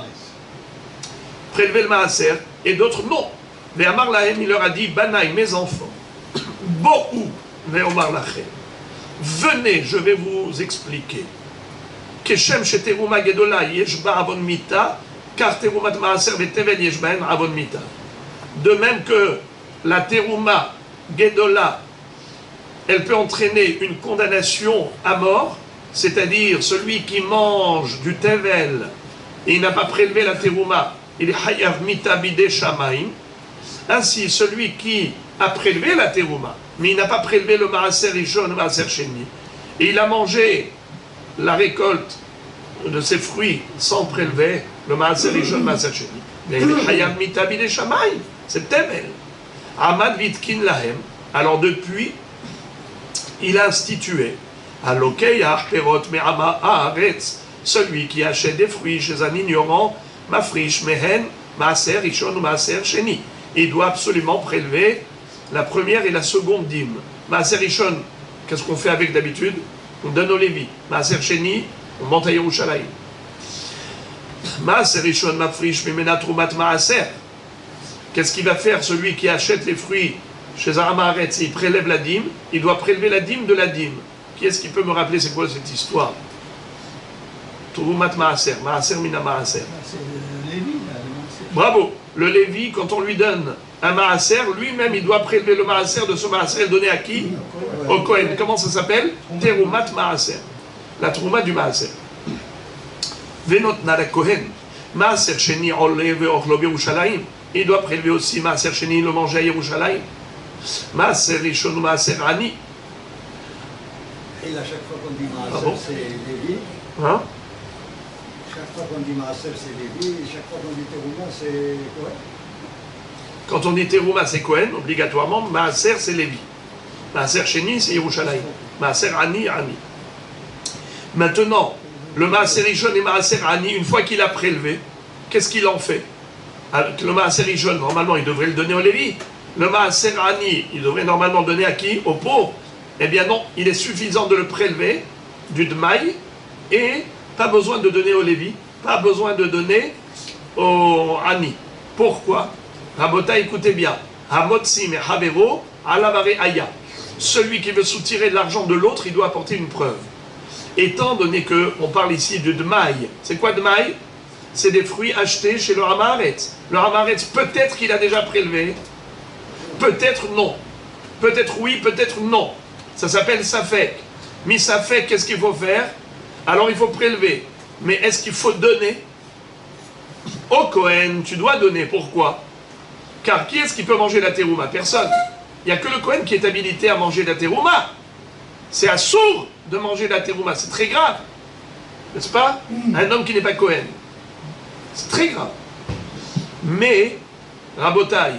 prélevaient le Maaser, et d'autres non. Mais Amar Lahem, il leur a dit, Banaï, mes enfants, Bo'u, Ve'omar Lachem. Venez, je vais vous expliquer. Keshem chez Teruma Gedola Yeshba Avon Mita, car Terumat Maaser Vetevel Yeshbaen Avon Mita. De même que la Teruma Gedola, elle peut entraîner une condamnation à mort, c'est-à-dire celui qui mange du Tevel et il n'a pas prélevé la Teruma, il est Hayav Mita Bide Shamaim. Ainsi, celui qui a prélevé la Teruma, mais il n'a pas prélevé le Maaser Rishon, le Maaser Sheni, et il a mangé la récolte de ses fruits sans prélever le Maaser Rishon, le Maaser Sheni, mais il est Hayav Mita Bide Shamaim, c'est Tevel. Amad Vitkin Lahem, alors depuis, il a institué celui qui achète des fruits chez un ignorant, mafrish mehen, maaser rishon ou maaser sheni. Il doit absolument prélever la première et la seconde dîme. Maaser rishon, qu'est-ce qu'on fait avec d'habitude? On donne au Lévi. Maaser sheni, on monte à Yerushalayim. Maaser rishon mafrish mimena trumat maaser. Qu'est-ce qu'il va faire celui qui achète les fruits chez un Amaharetz, il prélève la dîme, il doit prélever la dîme de la dîme. Qui est-ce qui peut me rappeler c'est quoi cette histoire? Turumat Maaser, Maaser Mina Maaser. C'est le Lévi, là, le Maaser. Bravo. Le Lévi, quand on lui donne un Maaser, lui-même il doit prélever le Maaser de ce Maaser et le donner à qui? Au Kohen. Comment ça s'appelle? Terumat Maaser. La Trouma du Maaser. Venot Nada Kohen. Maaser Sheni Ole Ve'ochlo Yerushalayim. Il doit prélever aussi Maaser Sheni, le manger à Yerushalayim. Maaser Rishon ou Maaser Ani. Et à chaque fois qu'on dit Maaser, c'est Lévi. Hein? Chaque fois qu'on dit Maaser, c'est Lévi. Et chaque fois qu'on dit Teruma, c'est Kohen. Quand on dit Teruma, c'est Kohen, obligatoirement. Maaser, c'est Lévi. Maaser Sheni, c'est Yerushalayim. Maaser Ani, Ani. Maintenant, le Maaser Rishon et Maaser Ani, une fois qu'il a prélevé, qu'est-ce qu'il en fait? Le Maaser Rishon, normalement, il devrait le donner au Lévi. Le Maaser Ani, il devrait normalement le donner à qui? Aux pauvres. Eh bien non, il est suffisant de le prélever du Dmaï et pas besoin de donner au Lévi, pas besoin de donner au Ani. Pourquoi? Rabota, écoutez bien. Hamotsim et Havero, Alavare Aya. Celui qui veut soutirer de l'argent de l'autre, il doit apporter une preuve. Étant donné qu'on parle ici de Dmaï, c'est quoi Dmaï? C'est des fruits achetés chez le Hamaharetz. Le Hamaharetz, peut-être qu'il a déjà prélevé, peut-être non. Peut-être oui, peut-être non. Ça s'appelle Safek. Mi Safek, qu'est-ce qu'il faut faire? Alors il faut prélever. Mais est-ce qu'il faut donner? Au Kohen, tu dois donner. Pourquoi? Car qui est-ce qui peut manger la terouma? Personne. Il n'y a que le Kohen qui est habilité à manger la terouma. C'est assourd de manger la terouma. C'est très grave. N'est-ce pas? Un homme qui n'est pas Kohen. C'est très grave. Mais, Rabotaï,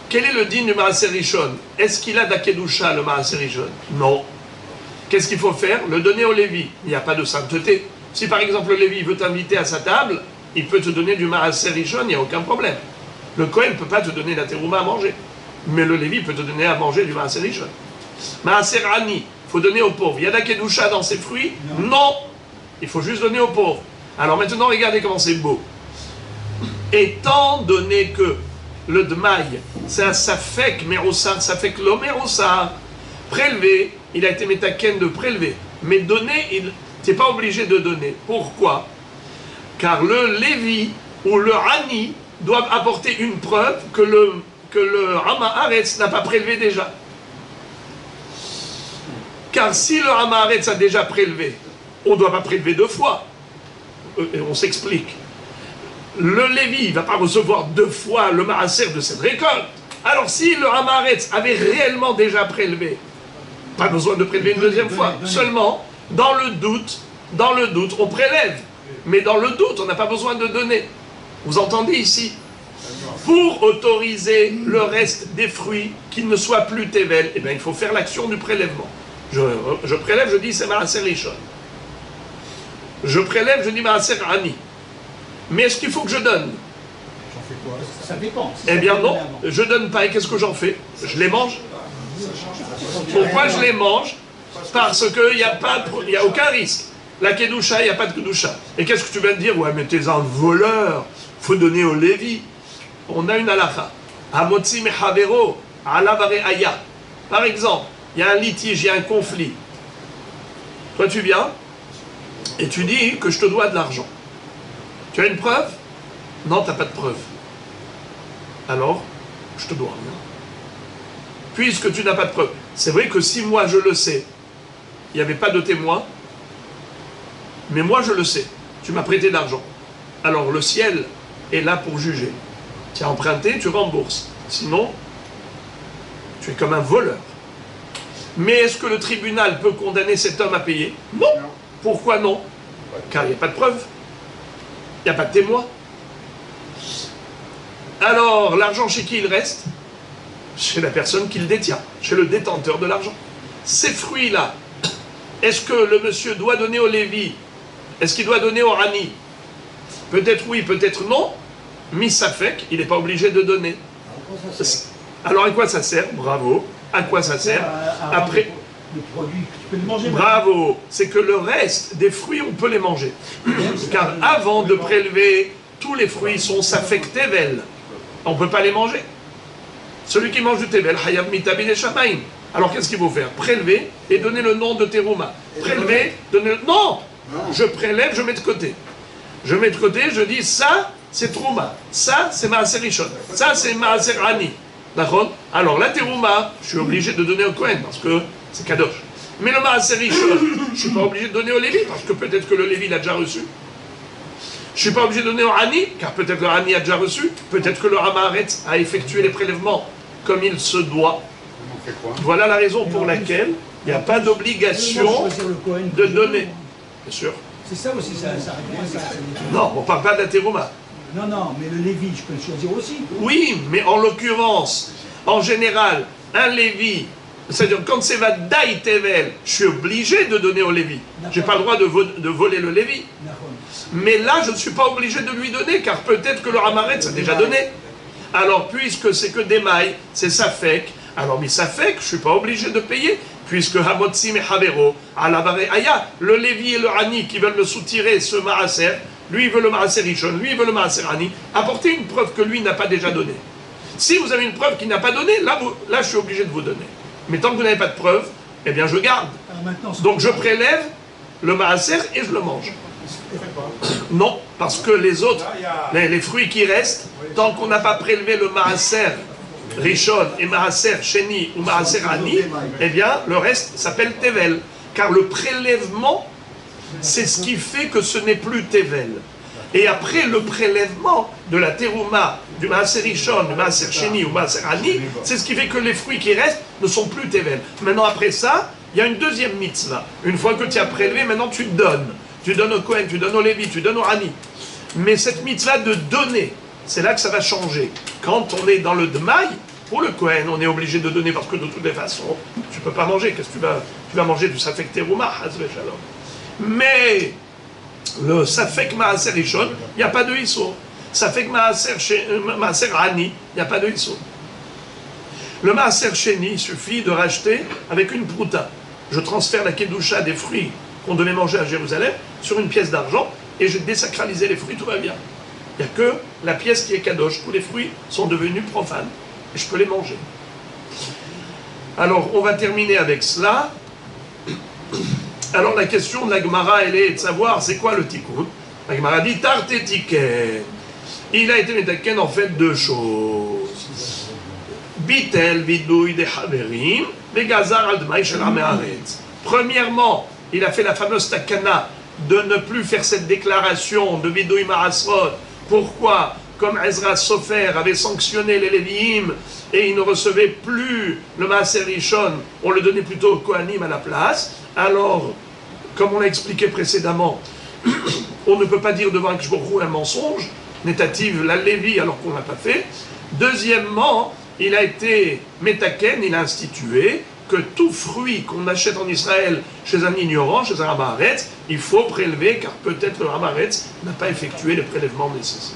quel est le din du Maaser Rishon? Est-ce qu'il a d'Akedusha, le Maaser Rishon? Non. Qu'est-ce qu'il faut faire? Le donner au Lévi. Il n'y a pas de sainteté. Si par exemple le Lévi veut t'inviter à sa table, il peut te donner du Maaser Rishon, il n'y a aucun problème. Le Kohen ne peut pas te donner la terouma à manger. Mais le Lévi peut te donner à manger du Maaser Rishon. Maaser Ani, il faut donner aux pauvres. Il y a d'Akedusha dans ses fruits? Non. Il faut juste donner aux pauvres. Alors maintenant, regardez comment c'est beau. Étant donné que le Dmaï, c'est un Safek Merosar, Safek lo Merosar, prélevé, il a été métaken de prélever. Mais donner, tu n'es pas obligé de donner. Pourquoi? Car le Lévi ou le Ani doivent apporter une preuve que le Hamaharetz n'a pas prélevé déjà. Car si le Hamaharetz a déjà prélevé, on ne doit pas prélever deux fois. Et on s'explique. Le Lévi ne va pas recevoir deux fois le Maaser de cette récolte. Alors si le Hamaharetz avait réellement déjà prélevé, pas besoin de prélever une deuxième fois. Seulement, dans le doute, on prélève. Mais dans le doute, on n'a pas besoin de donner. Vous entendez ici? Pour autoriser le reste des fruits qui ne soient plus Tevel, eh bien, il faut faire l'action du prélèvement. Je prélève, je dis c'est Maaser Rishon. Je prélève, je dis Maaser Ani. Mais est-ce qu'il faut que je donne? J'en fais quoi? Ça dépend. Eh bien non, je donne pas. Et qu'est-ce que j'en fais? Je les mange. Pourquoi je les mange? Parce qu'il n'y a aucun risque. La Kedusha, il n'y a pas de Kedusha. Et qu'est-ce que tu vas me dire? Ouais, mais t'es un voleur. Il faut donner au Lévi. On a une halakha. Hamotzi mechavero, alavare aya. Par exemple, il y a un litige, il y a un conflit. Toi, tu viens, et tu dis que je te dois de l'argent. Tu as une preuve? Non, tu n'as pas de preuve. Alors, je te dois rien. Puisque tu n'as pas de preuve. C'est vrai que si moi je le sais, il n'y avait pas de témoin, mais moi je le sais, tu m'as prêté de l'argent. Alors le ciel est là pour juger. Tu as emprunté, tu rembourses. Sinon, tu es comme un voleur. Mais est-ce que le tribunal peut condamner cet homme à payer? Non. Pourquoi non? Car il n'y a pas de preuve. Il n'y a pas de témoin. Alors, l'argent chez qui il reste? Chez la personne qui le détient, chez le détenteur de l'argent. Ces fruits-là, est-ce que le monsieur doit donner au Lévi? Est-ce qu'il doit donner au Rani? Peut-être oui, peut-être non. Misafek, il n'est pas obligé de donner. Alors à quoi ça sert? Bravo. À quoi ça sert? Après, le produit, tu peux le manger. bravo. C'est que le reste des fruits, on peut les manger. Car avant de prélever, tous les fruits sont safek tevel. On ne peut pas les manger. Celui qui mange du tevel, hayab mitabi de shamaim. Alors qu'est-ce qu'il faut faire? Prélever et donner le nom de terouma. Prélever, donner le... Non! Je prélève, je mets de côté. Je mets de côté, je dis ça, c'est trouma. Ça, c'est maaser rishon. Ça, c'est maaser ani. D'accord? Alors la terouma, je suis obligé de donner au Kohen parce que c'est kadosh. Mais le maaser rishon, je ne suis pas obligé de donner au Lévi parce que peut-être que le Lévi l'a déjà reçu. Je ne suis pas obligé de donner au Hani, car peut-être que le Hani a déjà reçu, peut-être que le Hamaret a effectué les prélèvements comme il se doit. Voilà la raison pour laquelle il n'y a pas d'obligation de donner. Bien sûr. C'est ça aussi, ça Non, on ne parle pas de la terouma. Non, non, mais le Lévi, je peux le choisir aussi. Oui, mais en l'occurrence, en général, un Lévi, c'est-à-dire quand c'est Vadaï Tevel, je suis obligé de donner au Lévi. Je n'ai pas le droit de voler le Lévi. Mais là, je ne suis pas obligé de lui donner, car peut-être que le Hamaret s'est déjà donné. Alors, puisque c'est que des mailles, c'est Safek, alors, mais Safek, je ne suis pas obligé de payer, puisque Hamotsim et Havero, Alavare Aya, le Lévi et le Hani qui veulent me soutirer ce Maaser, lui il veut le Maaser Rishon, lui il veut le Maaser Hani, apportez une preuve que lui n'a pas déjà donné. Si vous avez une preuve qu'il n'a pas donné, là je suis obligé de vous donner. Mais tant que vous n'avez pas de preuve, eh bien je garde. Donc je prélève le Maaser et je le mange. Non, parce que les autres, les fruits qui restent, tant qu'on n'a pas prélevé le Maaser Rishon et Maaser Sheni ou Maaser Ani, eh bien le reste s'appelle Tevel. Car le prélèvement, c'est ce qui fait que ce n'est plus Tevel. Et après le prélèvement de la Terouma, du Maaser Rishon, du Maaser Sheni ou Maaser Ani, c'est ce qui fait que les fruits qui restent ne sont plus Tevel. Maintenant après ça, il y a une deuxième mitzvah. Une fois que tu as prélevé, maintenant tu donnes. Tu donnes au Kohen, tu donnes au Lévi, tu donnes au Hani. Mais cette mitzvah de donner, c'est là que ça va changer. Quand on est dans le Dmaï, pour le Kohen, on est obligé de donner parce que de toutes les façons, tu ne peux pas manger. Qu'est-ce que tu vas manger du Safek Terouma, Hazve Shalom. Mais le Safek Maaser Rishon, il n'y a pas de Issur. Safek Maaser Hani, il n'y a pas de Issur. Le Maaser Sheni, il suffit de racheter avec une prouta. Je transfère la Kedusha des fruits qu'on devait manger à Jérusalem sur une pièce d'argent et je désacralisais les fruits, tout va bien. Il n'y a que la pièce qui est kadosh, tous les fruits sont devenus profanes et je peux les manger. Alors on va terminer avec cela. Alors la question de la Gemara, elle est de savoir c'est quoi le tikkun. La Gemara dit tarte tikken. Il a été metaken en fait deux choses. Bitel vidouille des haverim, vegazar al dmaï shel ha'me'aretz. Premièrement, il a fait la fameuse takana de ne plus faire cette déclaration de Vidouï Maasrot. Pourquoi? Comme Ezra Sofer avait sanctionné les Lévi'im et il ne recevait plus le Maaser Rishon, on le donnait plutôt au Kohanim à la place. Alors, comme on l'a expliqué précédemment, on ne peut pas dire devant un mensonge, nétative la Lévi alors qu'on ne l'a pas fait. Deuxièmement, il a été métaken, il a institué que tout fruit qu'on achète en Israël chez un ignorant, chez un Hamaretz, il faut prélever, car peut-être le Hamaretz n'a pas effectué les prélèvements nécessaires.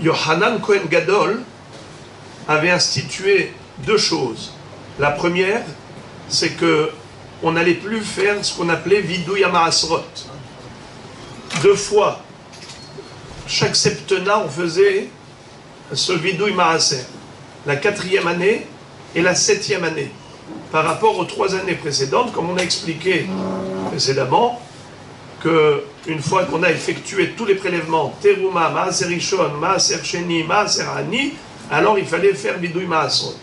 Yohanan Kohen Gadol avait institué deux choses. La première, c'est que on n'allait plus faire ce qu'on appelait Vidouï Maasrot. Deux fois, chaque septennat, on faisait ce Vidouï Maaser. La 4e année et la 7e année. Par rapport aux 3 années précédentes, comme on a expliqué précédemment, qu'une fois qu'on a effectué tous les prélèvements, Teruma, Maaser Rishon, Maaser Sheni, Maaser Ani, alors il fallait faire Vidouï Maasot.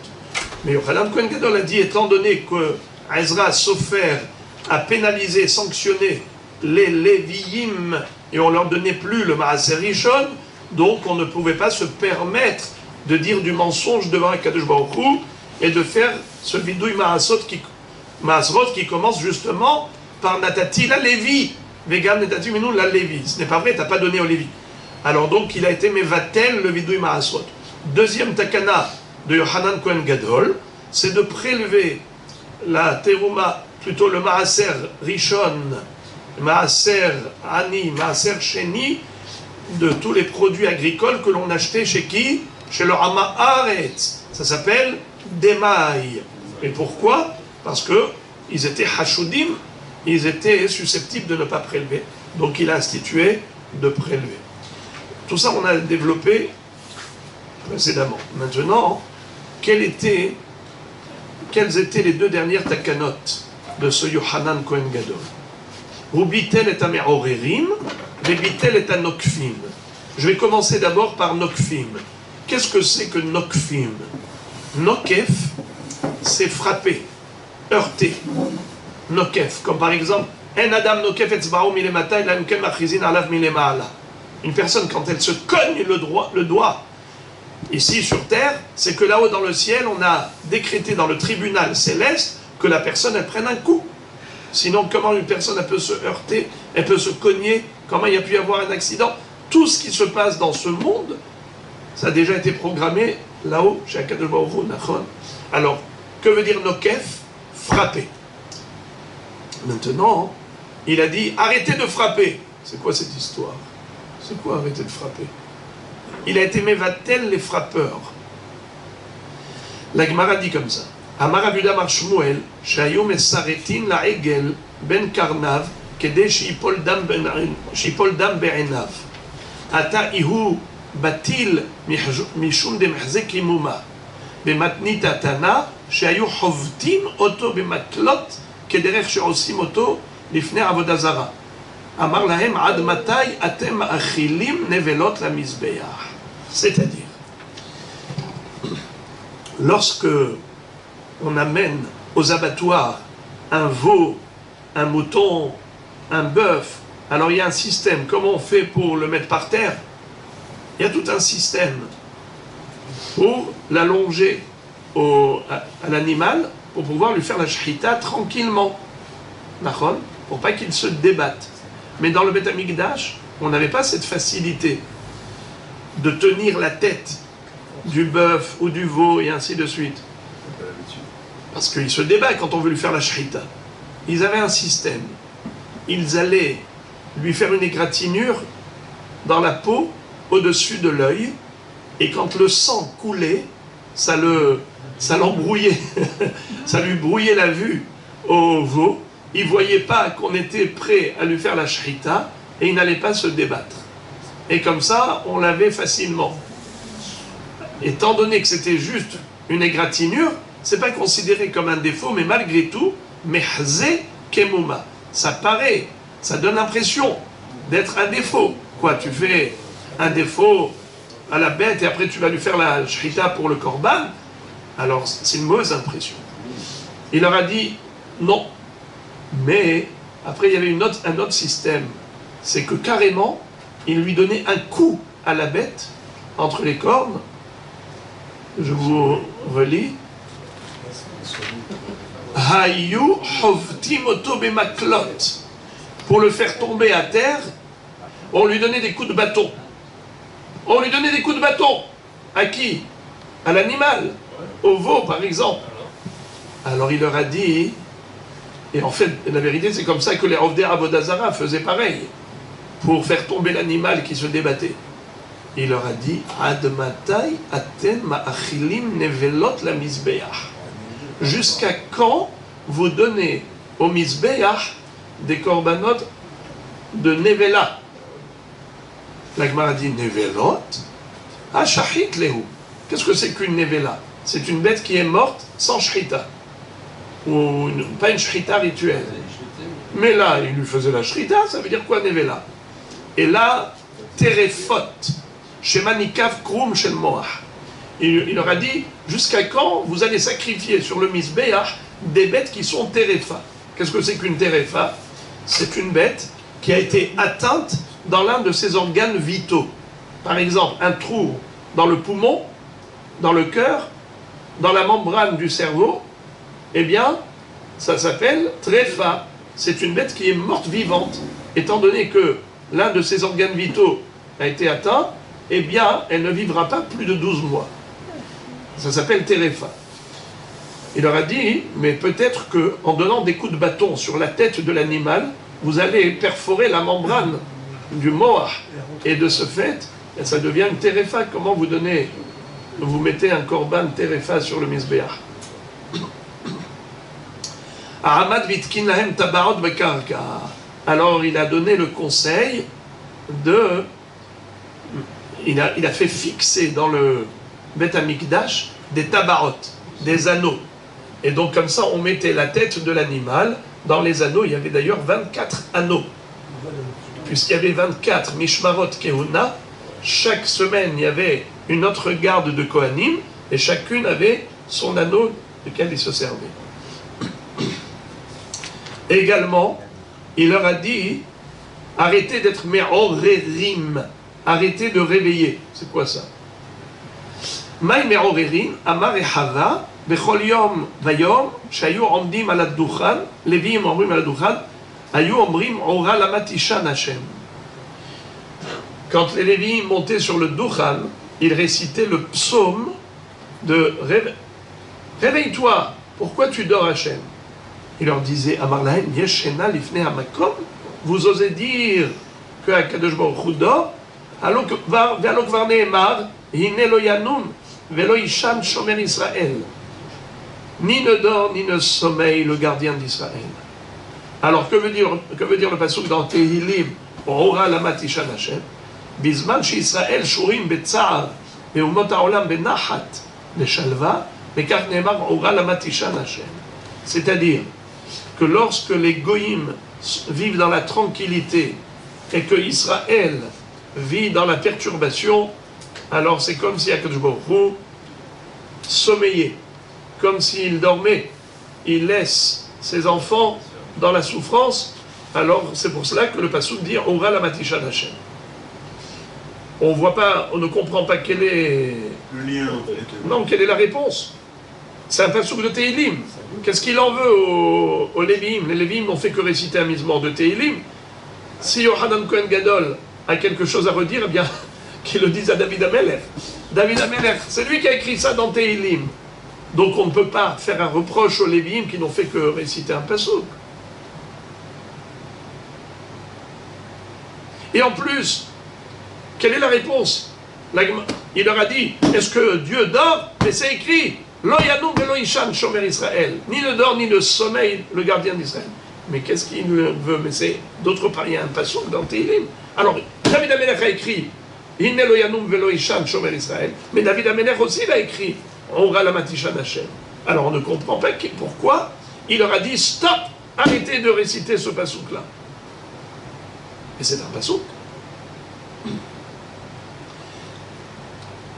Mais Yochanan Kohen Gadol a dit, étant donné que Ezra Sofer a pénalisé, sanctionné les Lévi'im et on leur donnait plus le Maaser Rishon, donc on ne pouvait pas se permettre de dire du mensonge devant Akadosh Baruch Hu et de faire ce Vidouï Maasrot qui commence justement par Natati la Lévi. Vegan Natati Minou la Lévi. Ce n'est pas vrai, tu n'as pas donné au Lévi. Alors donc il a été Mevatel le Vidouï Maasrot. Deuxième takana de Yochanan Kohen Gadol, c'est de prélever la Teruma, plutôt le Maaser Rishon, Maaser Ani, Maaser Sheni, de tous les produits agricoles que l'on achetait chez qui? Chez le Hama Haaretz. Ça s'appelle Demaï. Et pourquoi? Parce qu'ils étaient Hashudim, ils étaient susceptibles de ne pas prélever. Donc il a institué de prélever. Tout ça, on a développé précédemment. Maintenant, quelles étaient les deux dernières takanot de ce Yochanan Kohen Gadol? Rubitel et Amerorerim, Rebitel et Nokfim. Je vais commencer d'abord par Nokfim. Qu'est-ce que c'est que Nokfim? Nokef, c'est frapper, heurter. Nokef, comme par exemple, En Adam Nokef etzba'o milemata ila nuken machrizin alav milema'ala. Une personne, quand elle se cogne le doigt, ici sur terre, c'est que là-haut dans le ciel, on a décrété dans le tribunal céleste que la personne, elle prenne un coup. Sinon, comment une personne, elle peut se heurter, elle peut se cogner, comment il y a pu y avoir un accident? Tout ce qui se passe dans ce monde, ça a déjà été programmé là-haut, chez Akadosh Baruch Hu, Nachon. Alors, que veut dire Nokef? Frapper. Maintenant, il a dit, arrêtez de frapper. C'est quoi cette histoire? C'est quoi arrêter de frapper? Il a été Mevatel les frappeurs. La Gemara dit comme ça. Amar Rabbi Yuda Bar Shmuel, שהיו מסרטין לעגל בין קרניו כדי שיפול דם בעיניו. עתה הוא בטיל משום דמחזק ימומה. במתנית התנא שהיו חובטים אותו במקלות כדרך שעושים אותו לפני עבודה זרה. אמר להם עד מתי אתם מאכילים נבלות למזבח? C'est-à-dire, lorsque on amène aux abattoirs un veau, un mouton, un bœuf, alors il y a un système. Comment on fait pour le mettre par terre? Il y a tout un système pour l'allonger à l'animal, pour pouvoir lui faire la shchita tranquillement, pour pas qu'il se débatte. Mais dans le Beth Amikdash, on n'avait pas cette facilité de tenir la tête du bœuf ou du veau et ainsi de suite. Parce qu'il se débat quand on veut lui faire la shchita. Ils avaient un système. Ils allaient lui faire une égratignure dans la peau, au-dessus de l'œil, et quand le sang coulait, ça l'embrouillait, ça lui brouillait la vue au veau. Il ne voyait pas qu'on était prêt à lui faire la shchita, et il n'allait pas se débattre. Et comme ça, on l'avait facilement. Étant donné que c'était juste une égratignure, c'est pas considéré comme un défaut, mais malgré tout, mehze kemuma. Ça paraît, ça donne l'impression d'être un défaut. Quoi, tu fais un défaut à la bête et après tu vas lui faire la shrita pour le korban? Alors c'est une mauvaise impression. Il leur a dit non. Mais après il y avait un autre système. C'est que carrément, il lui donnait un coup à la bête entre les cornes. Je vous relis. Hayu hovtim oto bemaklot. Pour le faire tomber à terre, on lui donnait des coups de bâton. On lui donnait des coups de bâton. À qui? À l'animal. Au veau, par exemple. Alors il leur a dit, et en fait, la vérité, c'est comme ça que les Ovdei Avodah Zara faisaient pareil, pour faire tomber l'animal qui se débattait. Il leur a dit, Ad matai aten ma'achilim nevelot la mizbeach. Jusqu'à quand vous donnez au mizbeach des korbanot de nevela? La Gemara dit nevelot, ah shachit lehu. Qu'est-ce que c'est qu'une nevela? C'est une bête qui est morte sans shrita, ou pas une shrita rituelle. Mais là, il lui faisait la shrita, ça veut dire quoi, Nevela? Et là, terefot, shema nikaf krum shel moach. Il leur a dit, jusqu'à quand vous allez sacrifier sur le misbéach des bêtes qui sont terefa? Qu'est-ce que c'est qu'une terefa? C'est une bête qui a été atteinte dans l'un de ses organes vitaux. Par exemple, un trou dans le poumon, dans le cœur, dans la membrane du cerveau, eh bien, ça s'appelle trefa. C'est une bête qui est morte vivante. Étant donné que l'un de ses organes vitaux a été atteint, eh bien, elle ne vivra pas plus de 12 mois. Ça s'appelle terefa. Il leur a dit, mais peut-être qu'en donnant des coups de bâton sur la tête de l'animal, vous allez perforer la membrane du moach. Et de ce fait, ça devient une terefa. Comment vous mettez un korban terefa sur le misbéach? Alors il a donné le conseil il a fait fixer dans le Beth Amikdash des tabarot, des anneaux. Et donc comme ça on mettait la tête de l'animal dans les anneaux. Il y avait d'ailleurs 24 anneaux. Puisqu'il y avait 24 mishmarot kehuna, chaque semaine il y avait une autre garde de Kohanim et chacune avait son anneau duquel il se servait. Également, il leur a dit, arrêtez d'être me'orerim, arrêtez de réveiller. C'est quoi ça? Maï me'orerim, amar et hava, bechol yom vayom, shayu omdim ala duchan, levim omrim ala duchan, ayu omrim ora lamatishan Hashem. Quand les Lévi'im montaient sur le duchan, ils récitaient le psaume de réveille-toi, pourquoi tu dors Hashem? Il leur disait, Amar lahem yeshena lifnei hamakom, vous osez dire que Akadosh Baruch Hu dort, ve'alok var ne'emar, hine lo yanum, ve'lo yishan shomer Israël. Ni ne dort, ni ne sommeille le gardien d'Israël. Alors que veut dire le pasuk dans Tehilim, Ora lamat ishan Hashem, bizman she'Israël shurim betzar, ve'umot ha'olam benachat, leshalva, ve'kach ne'emar Ora lamat ishan Hashem. C'est-à-dire que lorsque les goïms vivent dans la tranquillité et que Israël vit dans la perturbation, alors c'est comme si Akadosh Baruch Hu sommeillait, comme s'il dormait. Il laisse ses enfants dans la souffrance. Alors c'est pour cela que le passouk dit « Ora la matisha Hashem ». On voit pas, on ne comprend pas quel est le lien entre les deux. Non, quelle est la réponse? C'est un passouk de Tehilim. Qu'est-ce qu'il en veut aux Lévi'im? Les Lévi'im n'ont fait que réciter un mizmor de Tehilim. Si Yohanan Kohen Gadol a quelque chose à redire, eh bien, qu'il le dise à David Amelech. David Amelech, c'est lui qui a écrit ça dans Tehilim. Donc on ne peut pas faire un reproche aux Lévi'im qui n'ont fait que réciter un passouk. Et en plus, quelle est la réponse? Il leur a dit, est-ce que Dieu dort? Mais c'est écrit. Lo yanum velo ishan shomer Israël. Ni ne dort, ni ne sommeille le gardien d'Israël. Mais qu'est-ce qu'il veut? Mais c'est d'autre part, il y a un passouk dans Tehilim. Alors, David Amelech a écrit Hinne lo yanum velo ishan shomer Israël. Mais David Amelech aussi l'a écrit Ora la matishan Hashem. Alors on ne comprend pas pourquoi il leur a dit stop, arrêtez de réciter ce passouk-là. Et c'est un passouk.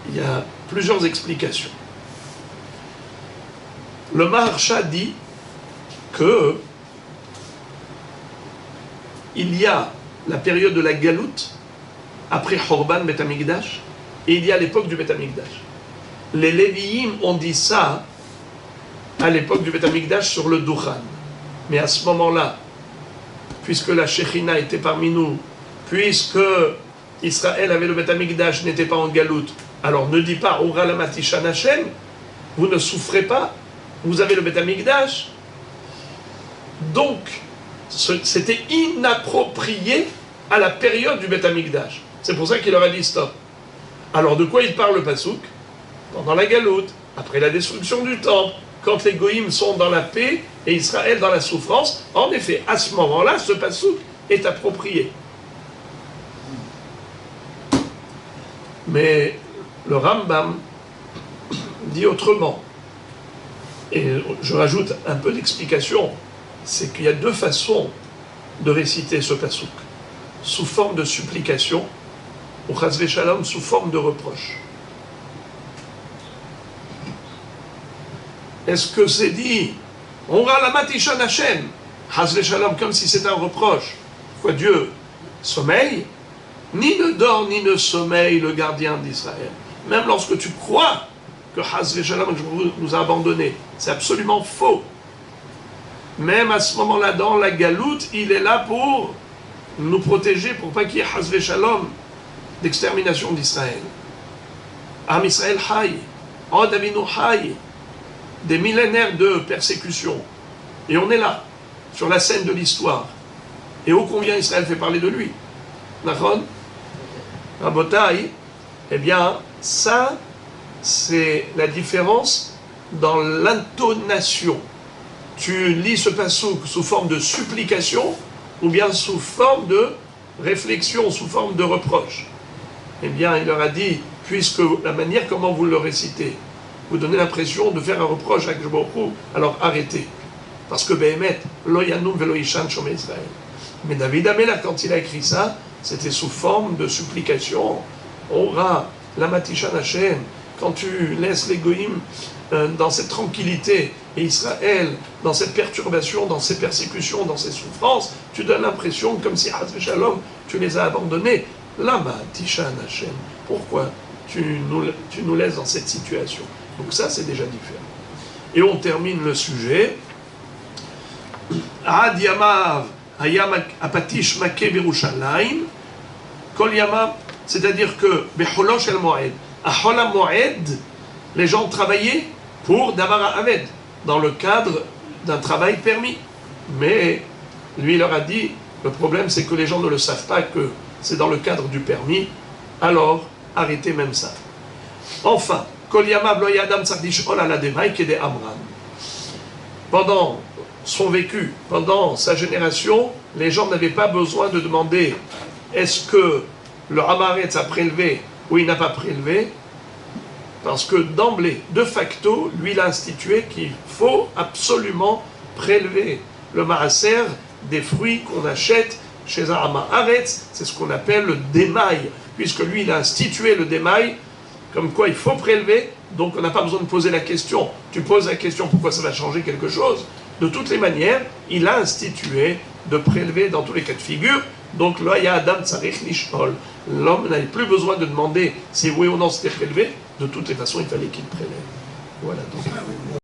Il y a plusieurs explications. Le Maharsha dit que il y a la période de la galoute après Horban Bet Amikdash et il y a l'époque du Bet Amikdash. Les Lévi'im ont dit ça à l'époque du Bet Amikdash sur le Duchan. Mais à ce moment-là, puisque la Shekhinah était parmi nous, puisque Israël avait le Bet Amikdash, n'était pas en galoute, alors ne dis pas Ora la matishan Hashem, vous ne souffrez pas. Vous avez le Bet Amikdash. Donc, c'était inapproprié à la période du Bet Amikdash. C'est pour ça qu'il leur a dit stop. Alors, de quoi il parle le passouk? Pendant la galoute, après la destruction du temple, quand les goïms sont dans la paix et Israël dans la souffrance, en effet, à ce moment-là, ce passouk est approprié. Mais le Rambam dit autrement. Et je rajoute un peu d'explication, c'est qu'il y a deux façons de réciter ce pasouk sous forme de supplication ou chas v'shalom sous forme de reproche? Est-ce que c'est dit on ra la matishan Hashem chas v'shalom comme si c'était un reproche? Quoi, Dieu sommeille? Ni ne dort ni ne sommeille le gardien d'Israël. Même lorsque tu crois que chas v'shalom nous a abandonnés, c'est absolument faux. Même à ce moment-là, dans la galoute, il est là pour nous protéger, pour pas qu'il y ait chas v'shalom d'extermination d'Israël. Am Israël Hay, Od Avinu Hay, des millénaires de persécution. Et on est là, sur la scène de l'histoire. Et ô combien Israël fait parler de lui. Nachon? Rabotai, eh bien, ça, c'est la différence dans l'intonation. Tu lis ce pasouk sous forme de supplication ou bien sous forme de réflexion, sous forme de reproche. Eh bien, il leur a dit, puisque la manière comment vous le récitez, vous donnez l'impression de faire un reproche à Akadosh Baruch Hu, alors arrêtez. Parce que Behemet, lo yanum velo yishan shomei Israël. Mais David Amelach, quand il a écrit ça, c'était sous forme de supplication. Ora, la matishan Hashem, quand tu laisses les goïms dans cette tranquillité, et Israël, dans cette perturbation, dans ces persécutions, dans ces souffrances, tu donnes l'impression comme si, chas v'shalom, tu les as abandonnés. Lama tishan Hashem, pourquoi tu nous laisses dans cette situation? Donc ça, c'est déjà différent. Et on termine le sujet. Ad yamav hayam apatish make birushalayim kol yamav, c'est-à-dire que becholosh el moed, à chol moed, les gens travaillaient pour davar aved, dans le cadre d'un travail permis. Mais lui, il leur a dit, le problème, c'est que les gens ne le savent pas que c'est dans le cadre du permis, alors arrêtez même ça. Enfin, pendant son vécu, pendant sa génération, les gens n'avaient pas besoin de demander est-ce que le Hamaretz a prélevé ou il n'a pas prélevé, parce que d'emblée, de facto, lui il a institué qu'il faut absolument prélever le Maaser des fruits qu'on achète chez un Hamaretz, c'est ce qu'on appelle le démail, puisque lui il a institué le démail, comme quoi il faut prélever, donc on n'a pas besoin de poser la question. Tu poses la question pourquoi ça va changer quelque chose. De toutes les manières, il a institué de prélever dans tous les cas de figure, donc là il y a Adam Tsarich Lishol. L'homme n'avait plus besoin de demander si oui ou non c'était prélevé, de toutes les façons il fallait qu'il prélève. Voilà donc.